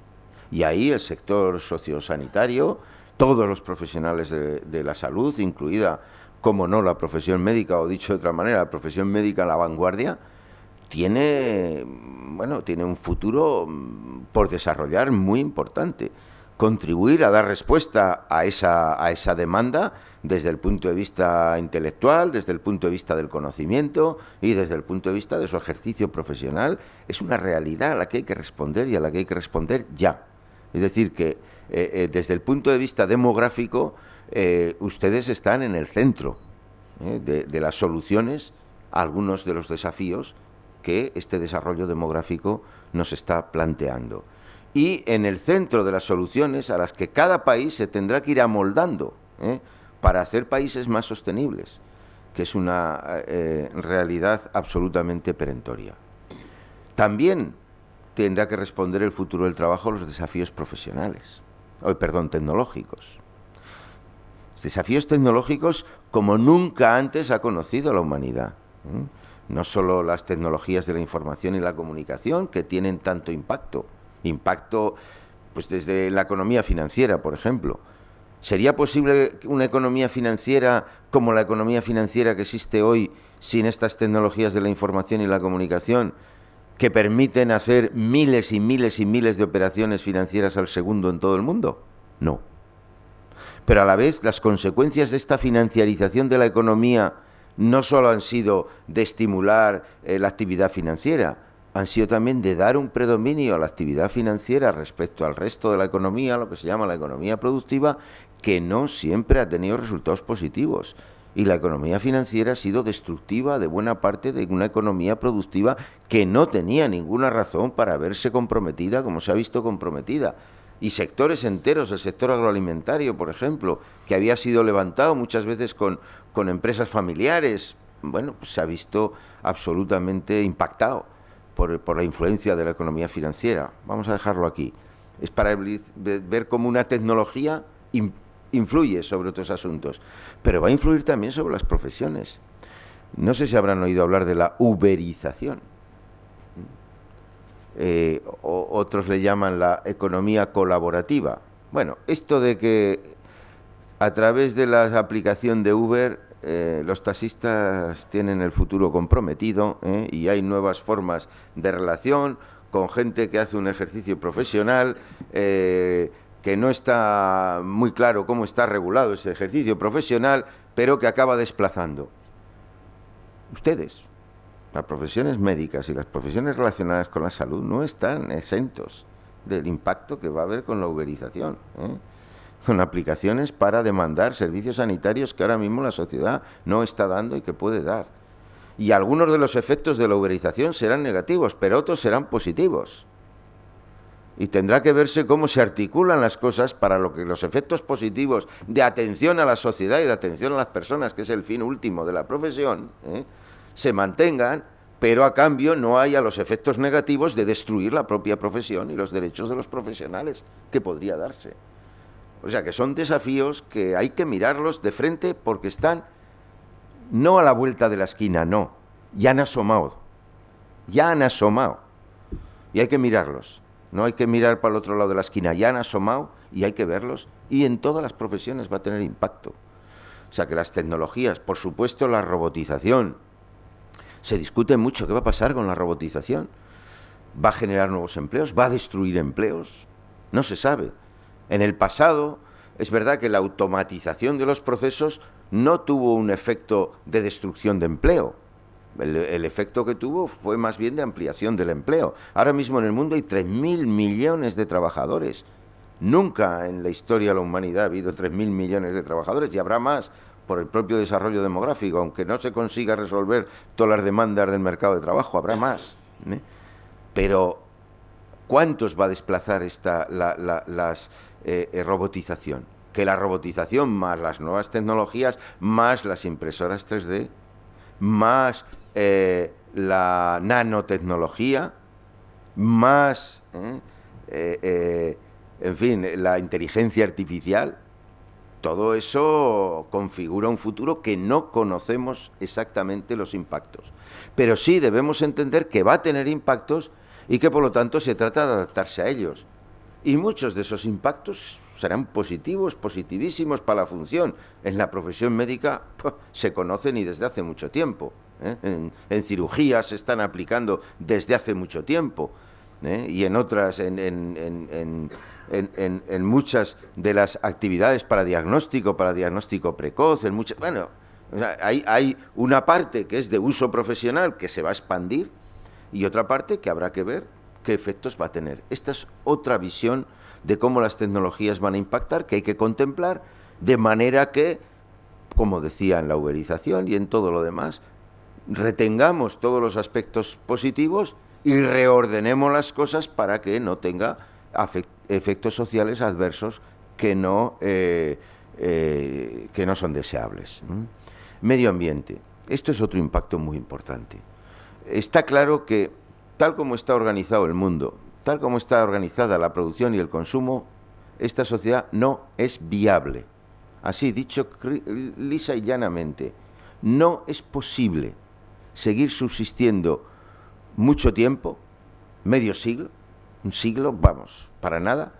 Y ahí el sector sociosanitario, todos los profesionales de la salud, incluida, como no, la profesión médica, o dicho de otra manera, la profesión médica en la vanguardia, tiene un futuro por desarrollar muy importante. Contribuir a dar respuesta a esa demanda desde el punto de vista intelectual, desde el punto de vista del conocimiento y desde el punto de vista de su ejercicio profesional, es una realidad a la que hay que responder y a la que hay que responder ya. Es decir, que desde el punto de vista demográfico, ustedes están en el centro de las soluciones a algunos de los desafíos que este desarrollo demográfico nos está planteando. Y en el centro de las soluciones a las que cada país se tendrá que ir amoldando para hacer países más sostenibles, que es una realidad absolutamente perentoria. También tendrá que responder el futuro del trabajo a los desafíos tecnológicos. Desafíos tecnológicos como nunca antes ha conocido la humanidad. No solo las tecnologías de la información y la comunicación, que tienen tanto impacto, pues desde la economía financiera, por ejemplo. ¿Sería posible una economía financiera como la economía financiera que existe hoy sin estas tecnologías de la información y la comunicación que permiten hacer miles y miles y miles de operaciones financieras al segundo en todo el mundo? No. Pero a la vez, las consecuencias de esta financiarización de la economía no solo han sido de estimular la actividad financiera, han sido también de dar un predominio a la actividad financiera respecto al resto de la economía, lo que se llama la economía productiva, que no siempre ha tenido resultados positivos. Y la economía financiera ha sido destructiva de buena parte de una economía productiva que no tenía ninguna razón para verse comprometida como se ha visto comprometida. Y sectores enteros, el sector agroalimentario, por ejemplo, que había sido levantado muchas veces con empresas familiares, bueno, pues se ha visto absolutamente impactado por la influencia de la economía financiera. Vamos a dejarlo aquí. Es para ver cómo una tecnología influye sobre otros asuntos, pero va a influir también sobre las profesiones. No sé si habrán oído hablar de la uberización. Otros le llaman la economía colaborativa. Bueno, esto de que a través de la aplicación de Uber los taxistas tienen el futuro comprometido y hay nuevas formas de relación con gente que hace un ejercicio profesional que no está muy claro cómo está regulado ese ejercicio profesional, pero que acaba desplazando. Ustedes, las profesiones médicas y las profesiones relacionadas con la salud no están exentos del impacto que va a haber con la uberización, con aplicaciones para demandar servicios sanitarios que ahora mismo la sociedad no está dando y que puede dar. Y algunos de los efectos de la uberización serán negativos, pero otros serán positivos. Y tendrá que verse cómo se articulan las cosas para lo que los efectos positivos de atención a la sociedad y de atención a las personas, que es el fin último de la profesión, se mantengan, pero a cambio no haya los efectos negativos de destruir la propia profesión y los derechos de los profesionales, que podría darse. O sea que son desafíos que hay que mirarlos de frente porque están no a la vuelta de la esquina, no, ya han asomado, y hay que mirarlos. No hay que mirar para el otro lado de la esquina, ya han asomado y hay que verlos, y en todas las profesiones va a tener impacto. O sea que las tecnologías, por supuesto la robotización, se discute mucho qué va a pasar con la robotización. ¿Va a generar nuevos empleos? ¿Va a destruir empleos? No se sabe. En el pasado es verdad que la automatización de los procesos no tuvo un efecto de destrucción de empleo. El efecto que tuvo fue más bien de ampliación del empleo. Ahora mismo en el mundo hay 3.000 millones de trabajadores. Nunca en la historia de la humanidad ha habido 3.000 millones de trabajadores, y habrá más por el propio desarrollo demográfico. Aunque no se consiga resolver todas las demandas del mercado de trabajo, habrá más. Pero ¿cuántos va a desplazar la robotización? Que la robotización más las nuevas tecnologías, más las impresoras 3D, más la nanotecnología, más, en fin, la inteligencia artificial, todo eso configura un futuro que no conocemos exactamente los impactos. Pero sí debemos entender que va a tener impactos y que por lo tanto se trata de adaptarse a ellos. Y muchos de esos impactos serán positivos, positivísimos para la función. En la profesión médica se conocen y desde hace mucho tiempo. En cirugía se están aplicando desde hace mucho tiempo. Y en otras, en muchas de las actividades para diagnóstico precoz, en muchas, bueno, o sea, hay una parte que es de uso profesional que se va a expandir y otra parte que habrá que ver qué efectos va a tener. Esta es otra visión de cómo las tecnologías van a impactar, que hay que contemplar, de manera que, como decía en la uberización y en todo lo demás, retengamos todos los aspectos positivos y reordenemos las cosas para que no tenga efectos sociales adversos que no son deseables. Medio ambiente. Esto es otro impacto muy importante. Está claro que, tal como está organizado el mundo, tal como está organizada la producción y el consumo, esta sociedad no es viable. Así, dicho lisa y llanamente, no es posible seguir subsistiendo mucho tiempo, medio siglo, un siglo, vamos, para nada,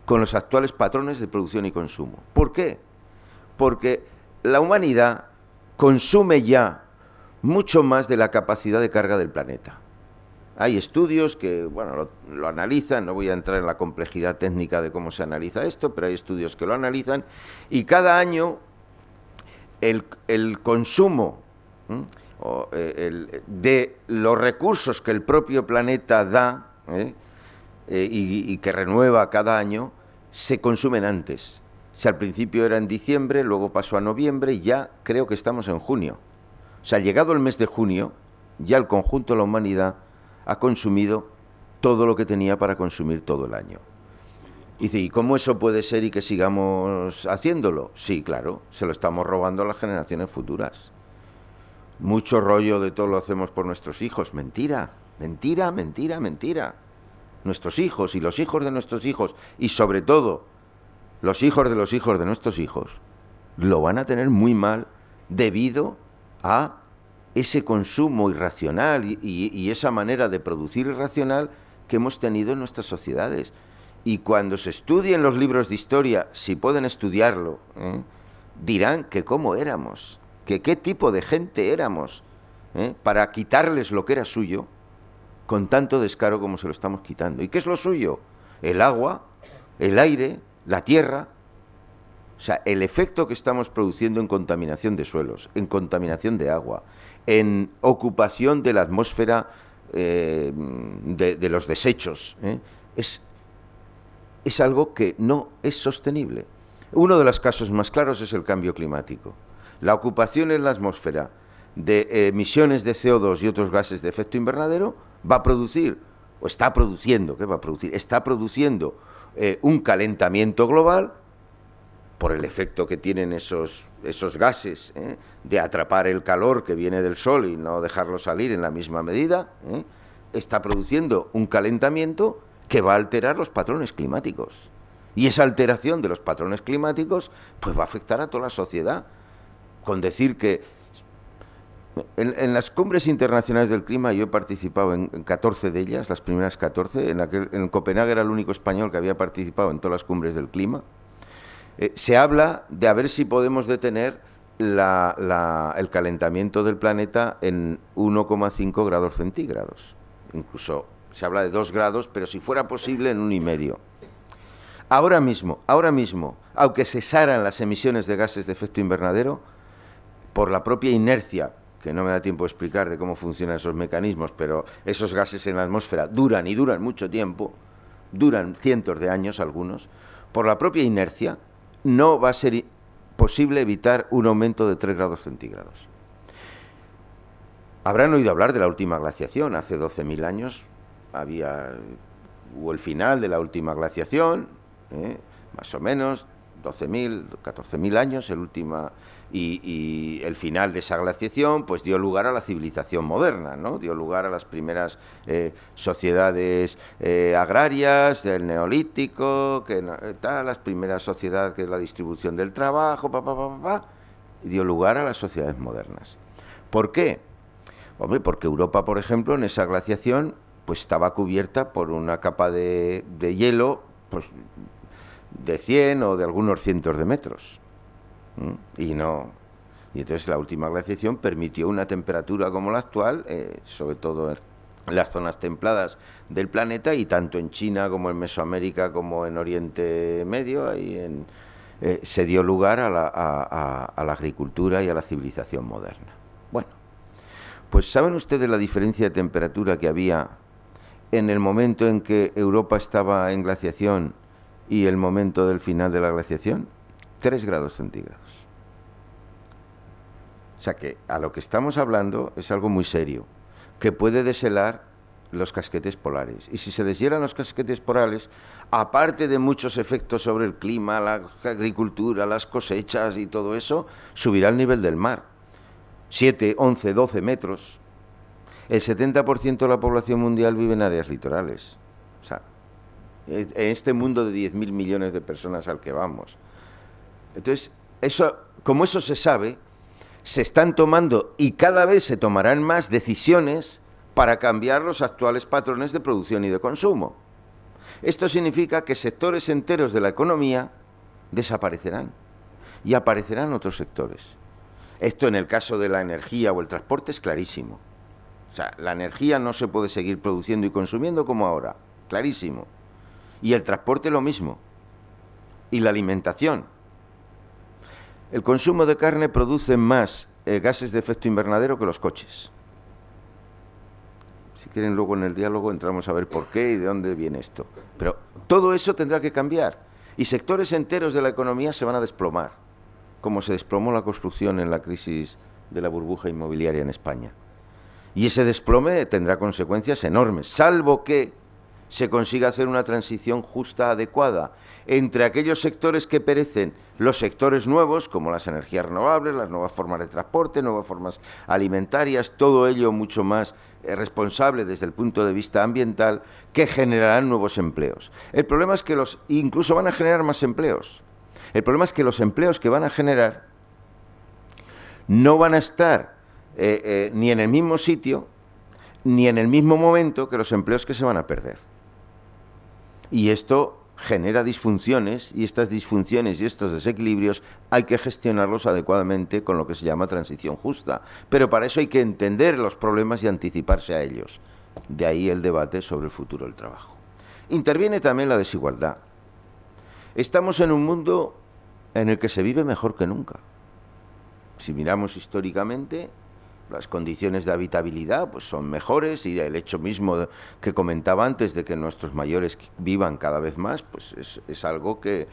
con los actuales patrones de producción y consumo. ¿Por qué? Porque la humanidad consume ya mucho más de la capacidad de carga del planeta. Hay estudios que, bueno, lo analizan, no voy a entrar en la complejidad técnica de cómo se analiza esto, pero hay estudios que lo analizan, y cada año el consumo de los recursos que el propio planeta da y que renueva cada año, se consumen antes. Si al principio era en diciembre, luego pasó a noviembre y ya creo que estamos en junio. O sea, llegado el mes de junio, ya el conjunto de la humanidad ha consumido todo lo que tenía para consumir todo el año. Y dice, ¿y cómo eso puede ser y que sigamos haciéndolo? Sí, claro, se lo estamos robando a las generaciones futuras. Mucho rollo de todo lo hacemos por nuestros hijos. Mentira, mentira, mentira, mentira. Nuestros hijos y los hijos de nuestros hijos, y sobre todo los hijos de nuestros hijos, lo van a tener muy mal debido a ese consumo irracional y esa manera de producir irracional que hemos tenido en nuestras sociedades. Y cuando se estudien los libros de historia, si pueden estudiarlo, dirán que cómo éramos, que qué tipo de gente éramos, para quitarles lo que era suyo con tanto descaro como se lo estamos quitando. ¿Y qué es lo suyo? El agua, el aire, la tierra. O sea, el efecto que estamos produciendo en contaminación de suelos, en contaminación de agua, en ocupación de la atmósfera de los desechos. Es algo que no es sostenible. Uno de los casos más claros es el cambio climático. La ocupación en la atmósfera de emisiones de CO2 y otros gases de efecto invernadero va a producir, o está produciendo, ¿qué va a producir? Está produciendo un calentamiento global por el efecto que tienen esos gases, de atrapar el calor que viene del sol y no dejarlo salir en la misma medida, está produciendo un calentamiento que va a alterar los patrones climáticos. Y esa alteración de los patrones climáticos pues va a afectar a toda la sociedad. Con decir que en las cumbres internacionales del clima yo he participado en 14 de ellas, las primeras 14, en Copenhague era el único español que había participado en todas las cumbres del clima. Se habla de a ver si podemos detener el calentamiento del planeta en 1,5 grados centígrados. Incluso se habla de 2 grados, pero si fuera posible en 1,5. Ahora mismo, aunque cesaran las emisiones de gases de efecto invernadero, por la propia inercia, que no me da tiempo de explicar de cómo funcionan esos mecanismos, pero esos gases en la atmósfera duran mucho tiempo, duran cientos de años algunos, por la propia inercia no va a ser posible evitar un aumento de 3 grados centígrados. Habrán oído hablar de la última glaciación. Hace 12.000 años hubo el final de la última glaciación, más o menos 12.000, 14.000 años, y el final de esa glaciación pues dio lugar a la civilización moderna, ¿no? Dio lugar a las primeras sociedades agrarias del Neolítico, las primeras sociedades, que es la distribución del trabajo, y dio lugar a las sociedades modernas. ¿Por qué? Hombre, porque Europa, por ejemplo, en esa glaciación pues estaba cubierta por una capa de hielo pues de 100 o de algunos cientos de metros. Y entonces la última glaciación permitió una temperatura como la actual, sobre todo en las zonas templadas del planeta, y tanto en China como en Mesoamérica como en Oriente Medio, ahí se dio lugar a la agricultura y a la civilización moderna. Bueno, pues ¿saben ustedes la diferencia de temperatura que había en el momento en que Europa estaba en glaciación y el momento del final de la glaciación? 3 grados centígrados. O sea que a lo que estamos hablando es algo muy serio, que puede deshelar los casquetes polares. Y si se deshielan los casquetes polares, aparte de muchos efectos sobre el clima, la agricultura, las cosechas y todo eso, subirá el nivel del mar. 7, 11, 12 metros. El 70% de la población mundial vive en áreas litorales. O sea, en este mundo de 10.000 millones de personas al que vamos. Entonces, como eso se sabe, se están tomando y cada vez se tomarán más decisiones para cambiar los actuales patrones de producción y de consumo. Esto significa que sectores enteros de la economía desaparecerán y aparecerán otros sectores. Esto en el caso de la energía o el transporte es clarísimo. O sea, la energía no se puede seguir produciendo y consumiendo como ahora, clarísimo. Y el transporte lo mismo. Y la alimentación. El consumo de carne produce más gases de efecto invernadero que los coches. Si quieren, luego en el diálogo entramos a ver por qué y de dónde viene esto. Pero todo eso tendrá que cambiar. Y sectores enteros de la economía se van a desplomar, como se desplomó la construcción en la crisis de la burbuja inmobiliaria en España. Y ese desplome tendrá consecuencias enormes, salvo que se consiga hacer una transición justa, adecuada, entre aquellos sectores que perecen, los sectores nuevos, como las energías renovables, las nuevas formas de transporte, nuevas formas alimentarias, todo ello mucho más responsable desde el punto de vista ambiental, que generarán nuevos empleos. El problema es que incluso van a generar más empleos. El problema es que los empleos que van a generar no van a estar ni en el mismo sitio, ni en el mismo momento que los empleos que se van a perder. Y esto genera disfunciones, y estas disfunciones y estos desequilibrios hay que gestionarlos adecuadamente con lo que se llama transición justa. Pero para eso hay que entender los problemas y anticiparse a ellos. De ahí el debate sobre el futuro del trabajo. Interviene también la desigualdad. Estamos en un mundo en el que se vive mejor que nunca. Si miramos históricamente, las condiciones de habitabilidad pues son mejores, y el hecho mismo que comentaba antes de que nuestros mayores vivan cada vez más, pues es algo que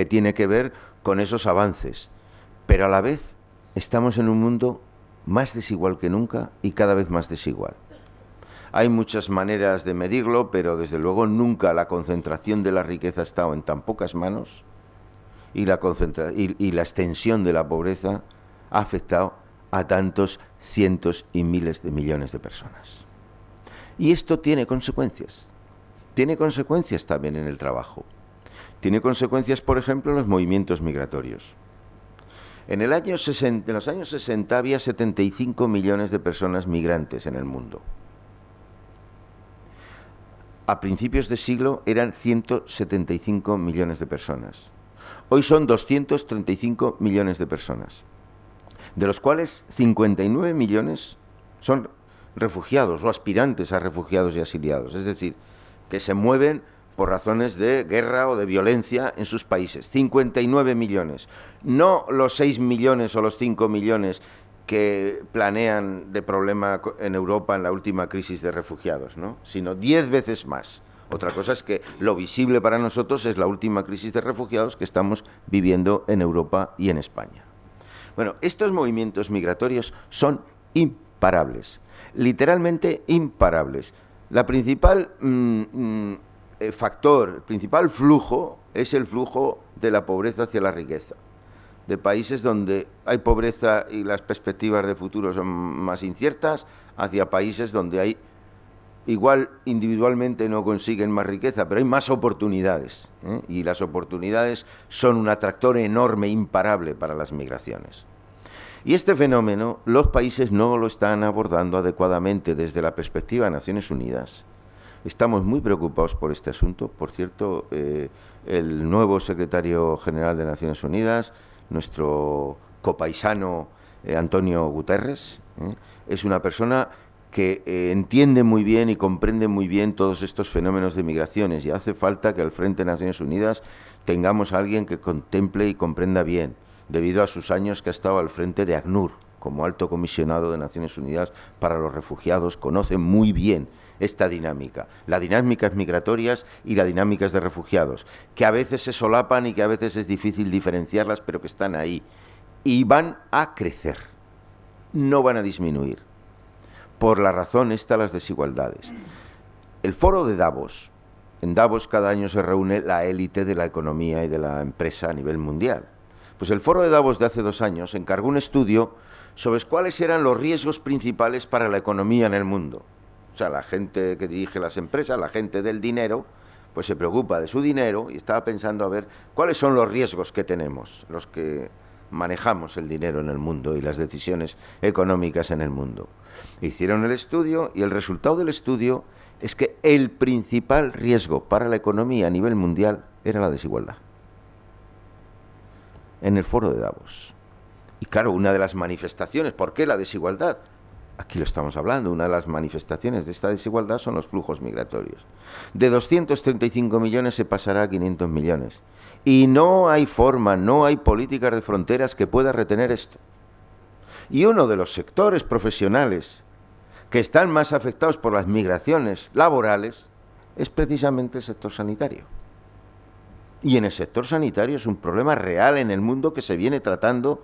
tiene que ver con esos avances. Pero a la vez estamos en un mundo más desigual que nunca y cada vez más desigual. Hay muchas maneras de medirlo, pero desde luego nunca la concentración de la riqueza ha estado en tan pocas manos, y la extensión de la pobreza ha afectado a tantos cientos y miles de millones de personas. Y esto tiene consecuencias. Tiene consecuencias también en el trabajo. Tiene consecuencias, por ejemplo, en los movimientos migratorios. En los años 60 había 75 millones de personas migrantes en el mundo. A principios de siglo eran 175 millones de personas. Hoy son 235 millones de personas, de los cuales 59 millones son refugiados o aspirantes a refugiados y exiliados, es decir, que se mueven por razones de guerra o de violencia en sus países. 59 millones, no los 6 millones o los 5 millones que planean de problema en Europa en la última crisis de refugiados, ¿no? Sino 10 veces más. Otra cosa es que lo visible para nosotros es la última crisis de refugiados que estamos viviendo en Europa y en España. Bueno, estos movimientos migratorios son imparables, literalmente imparables. La principal factor, el principal flujo es el flujo de la pobreza hacia la riqueza. De países donde hay pobreza y las perspectivas de futuro son más inciertas, hacia países donde hay, igual individualmente no consiguen más riqueza, pero hay más oportunidades, ¿eh? Y las oportunidades son un atractor enorme, imparable para las migraciones. Y este fenómeno los países no lo están abordando adecuadamente desde la perspectiva de Naciones Unidas. Estamos muy preocupados por este asunto. Por cierto, el nuevo secretario general de Naciones Unidas, nuestro copaisano Antonio Guterres, es una persona que entiende muy bien y comprende muy bien todos estos fenómenos de migraciones, y hace falta que al frente de Naciones Unidas tengamos a alguien que contemple y comprenda bien, debido a sus años que ha estado al frente de ACNUR, como alto comisionado de Naciones Unidas para los refugiados. Conoce muy bien esta dinámica, las dinámicas migratorias y las dinámicas de refugiados, que a veces se solapan y que a veces es difícil diferenciarlas, pero que están ahí y van a crecer, no van a disminuir. Por la razón esta, las desigualdades. El foro de Davos, en Davos cada año se reúne la élite de la economía y de la empresa a nivel mundial. Pues el foro de Davos de hace 2 años encargó un estudio sobre cuáles eran los riesgos principales para la economía en el mundo. O sea, la gente que dirige las empresas, la gente del dinero, pues se preocupa de su dinero y estaba pensando a ver cuáles son los riesgos que tenemos, los que manejamos el dinero en el mundo y las decisiones económicas en el mundo. Hicieron el estudio y el resultado del estudio es que el principal riesgo para la economía a nivel mundial era la desigualdad. En el foro de Davos. Y claro, una de las manifestaciones, ¿por qué la desigualdad? Aquí lo estamos hablando, una de las manifestaciones de esta desigualdad son los flujos migratorios. De 235 millones se pasará a 500 millones. Y no hay forma, no hay políticas de fronteras que pueda retener esto. Y uno de los sectores profesionales que están más afectados por las migraciones laborales es precisamente el sector sanitario. Y en el sector sanitario es un problema real en el mundo que se viene tratando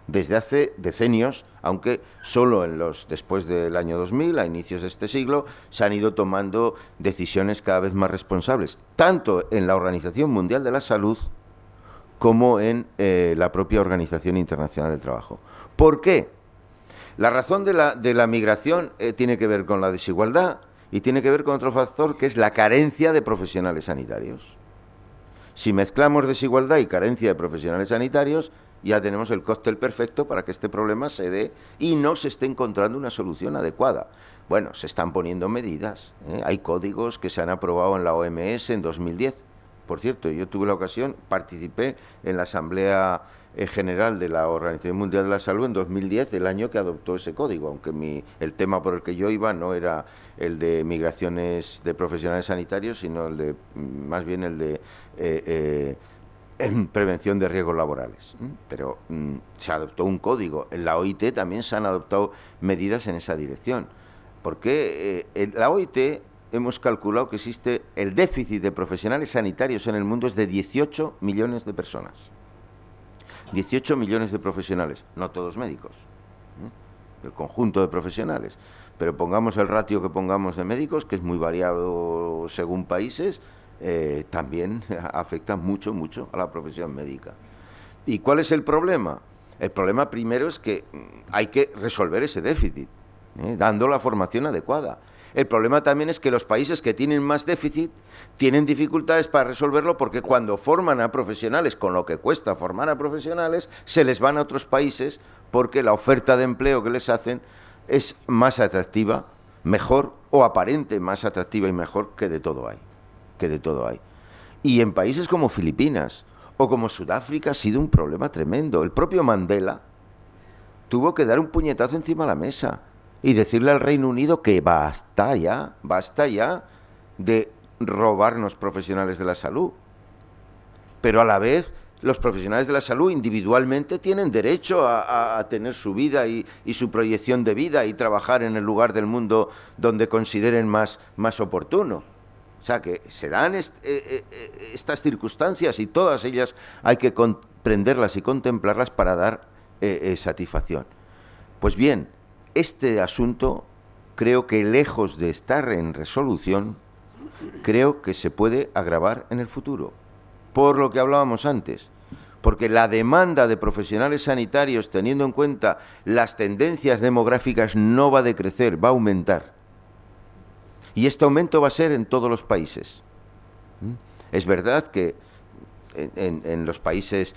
desde hace decenios, aunque solo después del año 2000, a inicios de este siglo, se han ido tomando decisiones cada vez más responsables, tanto en la Organización Mundial de la Salud como en la propia Organización Internacional del Trabajo. ¿Por qué? La razón de la migración tiene que ver con la desigualdad y tiene que ver con otro factor, que es la carencia de profesionales sanitarios. Si mezclamos desigualdad y carencia de profesionales sanitarios, ya tenemos el cóctel perfecto para que este problema se dé y no se esté encontrando una solución adecuada. Bueno, se están poniendo medidas, hay códigos que se han aprobado en la OMS en 2010. Por cierto, yo tuve la ocasión, participé en la Asamblea General de la Organización Mundial de la Salud en 2010, el año que adoptó ese código, aunque el tema por el que yo iba no era el de migraciones de profesionales sanitarios, sino más bien el de en prevención de riesgos laborales. Pero se adoptó un código. En la OIT también se han adoptado medidas en esa dirección. Porque en la OIT hemos calculado que existe el déficit de profesionales sanitarios en el mundo es de 18 millones de personas. 18 millones de profesionales, no todos médicos, el conjunto de profesionales. Pero pongamos el ratio que pongamos de médicos, que es muy variado según países, también afecta mucho a la profesión médica. ¿Y cuál es el problema? El problema primero es que hay que resolver ese déficit, dando la formación adecuada. El problema también es que los países que tienen más déficit tienen dificultades para resolverlo porque cuando forman a profesionales, con lo que cuesta formar a profesionales, se les van a otros países porque la oferta de empleo que les hacen es más atractiva, mejor o aparente más atractiva y mejor que de todo hay. Y en países como Filipinas o como Sudáfrica ha sido un problema tremendo. El propio Mandela tuvo que dar un puñetazo encima de la mesa y decirle al Reino Unido que basta ya de robarnos profesionales de la salud. Pero a la vez, los profesionales de la salud individualmente tienen derecho a tener su vida y su proyección de vida y trabajar en el lugar del mundo donde consideren más oportuno. O sea, que se dan estas circunstancias y todas ellas hay que comprenderlas y contemplarlas para dar satisfacción. Pues bien, este asunto creo que lejos de estar en resolución, creo que se puede agravar en el futuro, por lo que hablábamos antes, porque la demanda de profesionales sanitarios, teniendo en cuenta las tendencias demográficas, no va a decrecer, va a aumentar. Y este aumento va a ser en todos los países. Es verdad que en los países,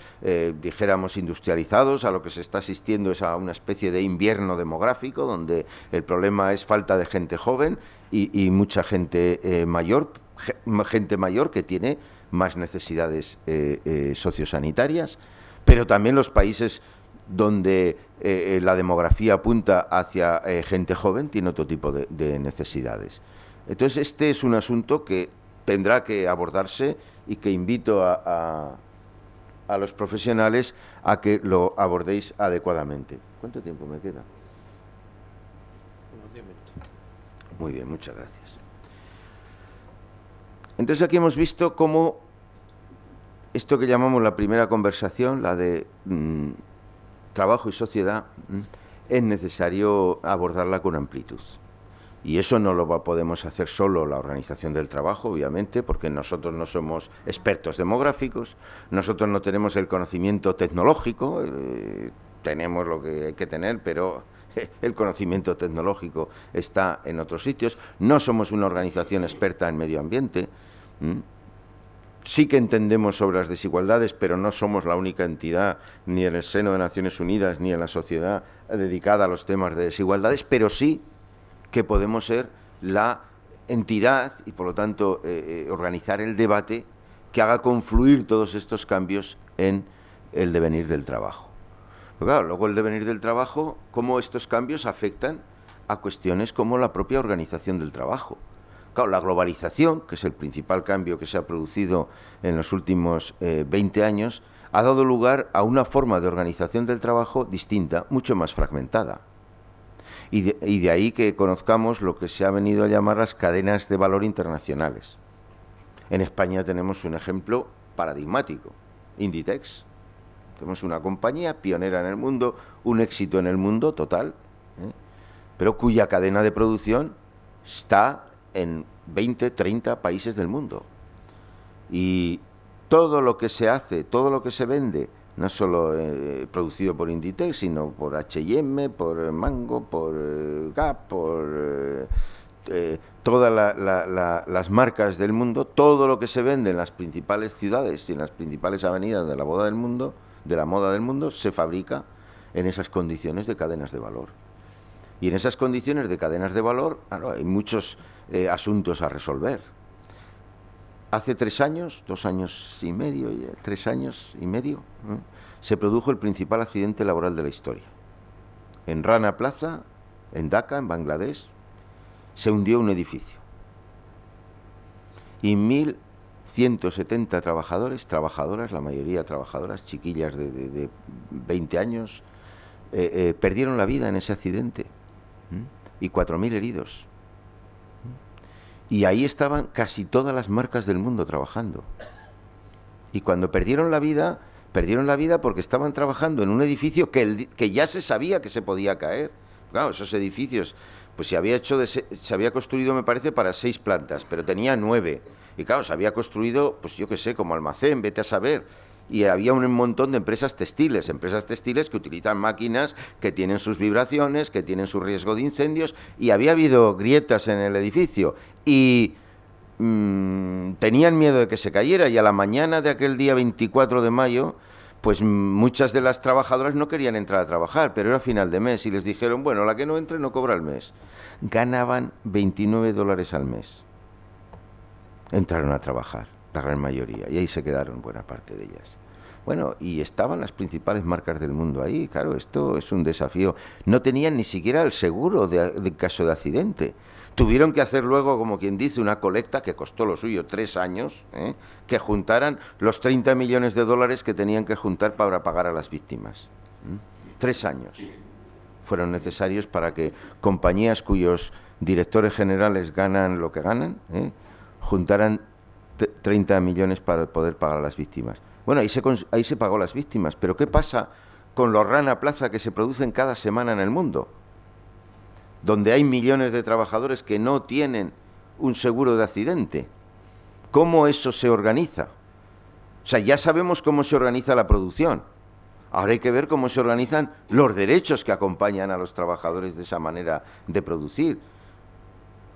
dijéramos, industrializados, a lo que se está asistiendo es a una especie de invierno demográfico, donde el problema es falta de gente joven y mucha gente mayor que tiene más necesidades sociosanitarias, pero también los países donde la demografía apunta hacia gente joven tiene otro tipo de necesidades. Entonces, este es un asunto que tendrá que abordarse y que invito a los profesionales a que lo abordéis adecuadamente. ¿Cuánto tiempo me queda? Unos 10 minutos. Muy bien, muchas gracias. Entonces, aquí hemos visto cómo esto que llamamos la primera conversación, la de trabajo y sociedad, es necesario abordarla con amplitud. Y eso no lo podemos hacer solo la Organización del Trabajo, obviamente, porque nosotros no somos expertos demográficos, nosotros no tenemos el conocimiento tecnológico, tenemos lo que hay que tener, pero el conocimiento tecnológico está en otros sitios. No somos una organización experta en medio ambiente. Sí que entendemos sobre las desigualdades, pero no somos la única entidad, ni en el seno de Naciones Unidas, ni en la sociedad dedicada a los temas de desigualdades, pero sí que podemos ser la entidad y, por lo tanto, organizar el debate que haga confluir todos estos cambios en el devenir del trabajo. Pero claro, luego el devenir del trabajo, cómo estos cambios afectan a cuestiones como la propia organización del trabajo. Claro, la globalización, que es el principal cambio que se ha producido en los últimos 20 años, ha dado lugar a una forma de organización del trabajo distinta, mucho más fragmentada. Y de ahí que conozcamos lo que se ha venido a llamar las cadenas de valor internacionales. En España tenemos un ejemplo paradigmático, Inditex. Tenemos una compañía pionera en el mundo, un éxito en el mundo total, pero cuya cadena de producción está en 20, 30 países del mundo. Y todo lo que se hace, todo lo que se vende, no solo producido por Inditex, sino por H&M, por Mango, por Gap, por todas las marcas del mundo, todo lo que se vende en las principales ciudades y en las principales avenidas de la moda del mundo, se fabrica en esas condiciones de cadenas de valor. Y en esas condiciones de cadenas de valor, claro, hay muchos asuntos a resolver. Hace 3 años, 2 años y medio, 3 años y medio, se produjo el principal accidente laboral de la historia. En Rana Plaza, en Dhaka, en Bangladesh, se hundió un edificio. Y 170 trabajadores, trabajadoras, la mayoría trabajadoras, chiquillas de 20 años, perdieron la vida en ese accidente. Y 4.000 heridos. Y ahí estaban casi todas las marcas del mundo trabajando. Y cuando perdieron la vida porque estaban trabajando en un edificio que ya se sabía que se podía caer. Claro, esos edificios, pues se había construido, me parece, para 6 plantas, pero tenía 9. Y claro, se había construido, pues yo qué sé, como almacén, vete a saber. Y había un montón de empresas textiles que utilizan máquinas que tienen sus vibraciones, que tienen su riesgo de incendios, y había habido grietas en el edificio. Y tenían miedo de que se cayera, y a la mañana de aquel día 24 de mayo, pues muchas de las trabajadoras no querían entrar a trabajar, pero era final de mes, y les dijeron, bueno, la que no entre no cobra el mes. Ganaban $29 al mes. Entraron a trabajar, la gran mayoría, y ahí se quedaron buena parte de ellas. Bueno, y estaban las principales marcas del mundo ahí, claro, esto es un desafío. No tenían ni siquiera el seguro de caso de accidente. Tuvieron que hacer luego, como quien dice, una colecta que costó lo suyo 3 años, que juntaran los $30 millones que tenían que juntar para pagar a las víctimas. 3 años fueron necesarios para que compañías cuyos directores generales ganan lo que ganan, juntaran 30 millones para poder pagar a las víctimas. Bueno, ahí se pagó las víctimas, pero ¿qué pasa con los Rana Plaza que se producen cada semana en el mundo? Donde hay millones de trabajadores que no tienen un seguro de accidente. ¿Cómo eso se organiza? O sea, ya sabemos cómo se organiza la producción. Ahora hay que ver cómo se organizan los derechos que acompañan a los trabajadores de esa manera de producir.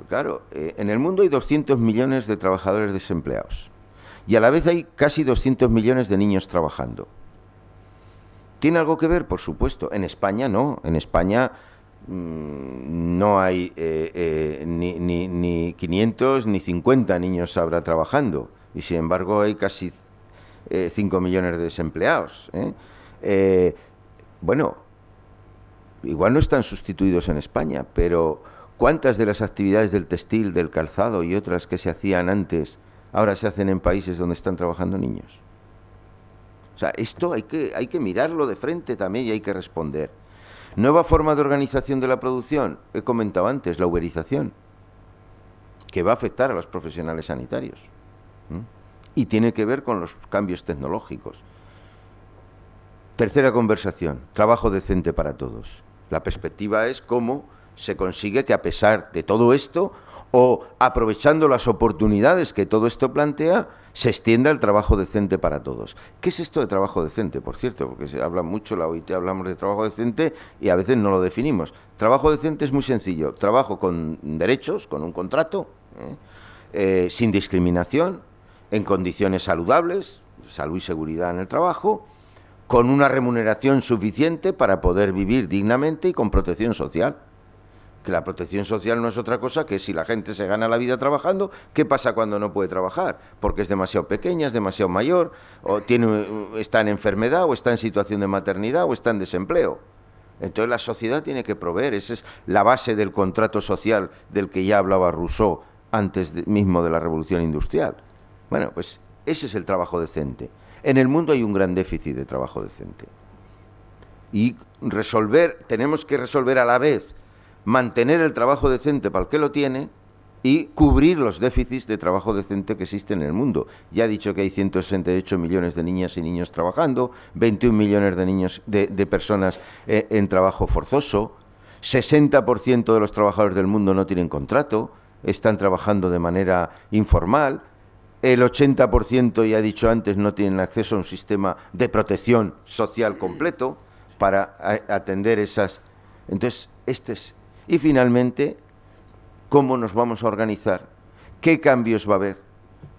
Claro, en el mundo hay 200 millones de trabajadores desempleados y a la vez hay casi 200 millones de niños trabajando. ¿Tiene algo que ver? Por supuesto. En España no. En España no hay ni 500 ni 50 niños habrá trabajando y sin embargo hay casi 5 millones de desempleados. Bueno, igual no están sustituidos en España, pero ¿cuántas de las actividades del textil, del calzado y otras que se hacían antes, ahora se hacen en países donde están trabajando niños? O sea, esto hay que mirarlo de frente también y hay que responder. Nueva forma de organización de la producción, he comentado antes, la uberización, que va a afectar a los profesionales sanitarios. Y tiene que ver con los cambios tecnológicos. Tercera conversación, trabajo decente para todos. La perspectiva es cómo se consigue que a pesar de todo esto, o aprovechando las oportunidades que todo esto plantea, se extienda el trabajo decente para todos. ¿Qué es esto de trabajo decente, por cierto? Porque se habla mucho, la OIT hablamos de trabajo decente y a veces no lo definimos. Trabajo decente es muy sencillo, trabajo con derechos, con un contrato, sin discriminación, en condiciones saludables, salud y seguridad en el trabajo, con una remuneración suficiente para poder vivir dignamente y con protección social. Que la protección social no es otra cosa que si la gente se gana la vida trabajando, ¿qué pasa cuando no puede trabajar? Porque es demasiado pequeña, es demasiado mayor, o está en enfermedad, o está en situación de maternidad, o está en desempleo. Entonces la sociedad tiene que proveer, esa es la base del contrato social del que ya hablaba Rousseau antes mismo de la Revolución Industrial. Bueno, pues ese es el trabajo decente. En el mundo hay un gran déficit de trabajo decente. Y tenemos que resolver a la vez mantener el trabajo decente para el que lo tiene y cubrir los déficits de trabajo decente que existen en el mundo. Ya he dicho que hay 168 millones de niñas y niños trabajando, 21 millones de niños de personas en trabajo forzoso, 60% de los trabajadores del mundo no tienen contrato, están trabajando de manera informal, el 80%, ya he dicho antes, no tienen acceso a un sistema de protección social completo para atender esas. Entonces, y finalmente, ¿cómo nos vamos a organizar? ¿Qué cambios va a haber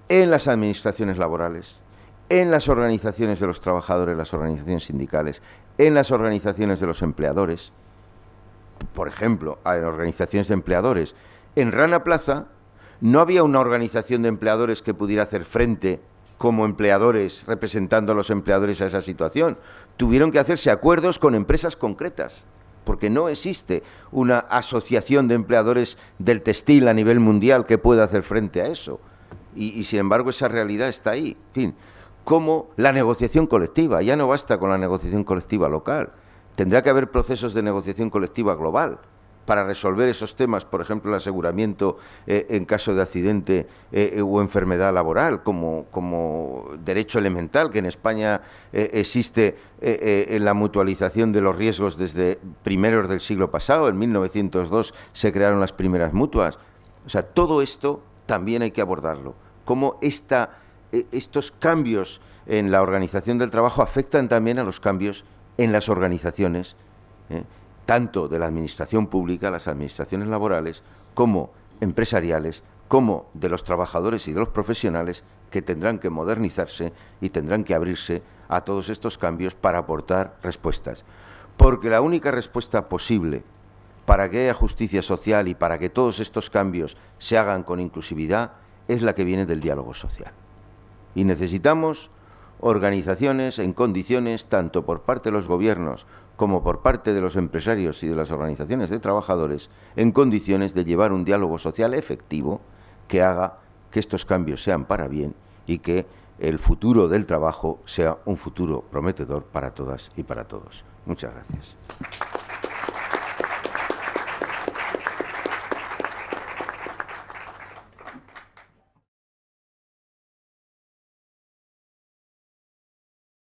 en las administraciones laborales, en las organizaciones de los trabajadores, las organizaciones sindicales, en las organizaciones de los empleadores? Por ejemplo, en organizaciones de empleadores. En Rana Plaza no había una organización de empleadores que pudiera hacer frente como empleadores, representando a los empleadores a esa situación. Tuvieron que hacerse acuerdos con empresas concretas, porque no existe una asociación de empleadores del textil a nivel mundial que pueda hacer frente a eso. y sin embargo esa realidad está ahí. En fin, como la negociación colectiva, ya no basta con la negociación colectiva local, tendrá que haber procesos de negociación colectiva global para resolver esos temas, por ejemplo, el aseguramiento en caso de accidente o enfermedad laboral, como derecho elemental que en España existe en la mutualización de los riesgos desde primeros del siglo pasado. En 1902 se crearon las primeras mutuas. O sea, todo esto también hay que abordarlo. Cómo estos cambios en la organización del trabajo afectan también a los cambios en las organizaciones, tanto de la administración pública, las administraciones laborales, como empresariales, como de los trabajadores y de los profesionales, que tendrán que modernizarse y tendrán que abrirse a todos estos cambios para aportar respuestas. Porque la única respuesta posible para que haya justicia social y para que todos estos cambios se hagan con inclusividad es la que viene del diálogo social. Y necesitamos organizaciones en condiciones, tanto por parte de los gobiernos como por parte de los empresarios y de las organizaciones de trabajadores, en condiciones de llevar un diálogo social efectivo que haga que estos cambios sean para bien y que el futuro del trabajo sea un futuro prometedor para todas y para todos. Muchas gracias.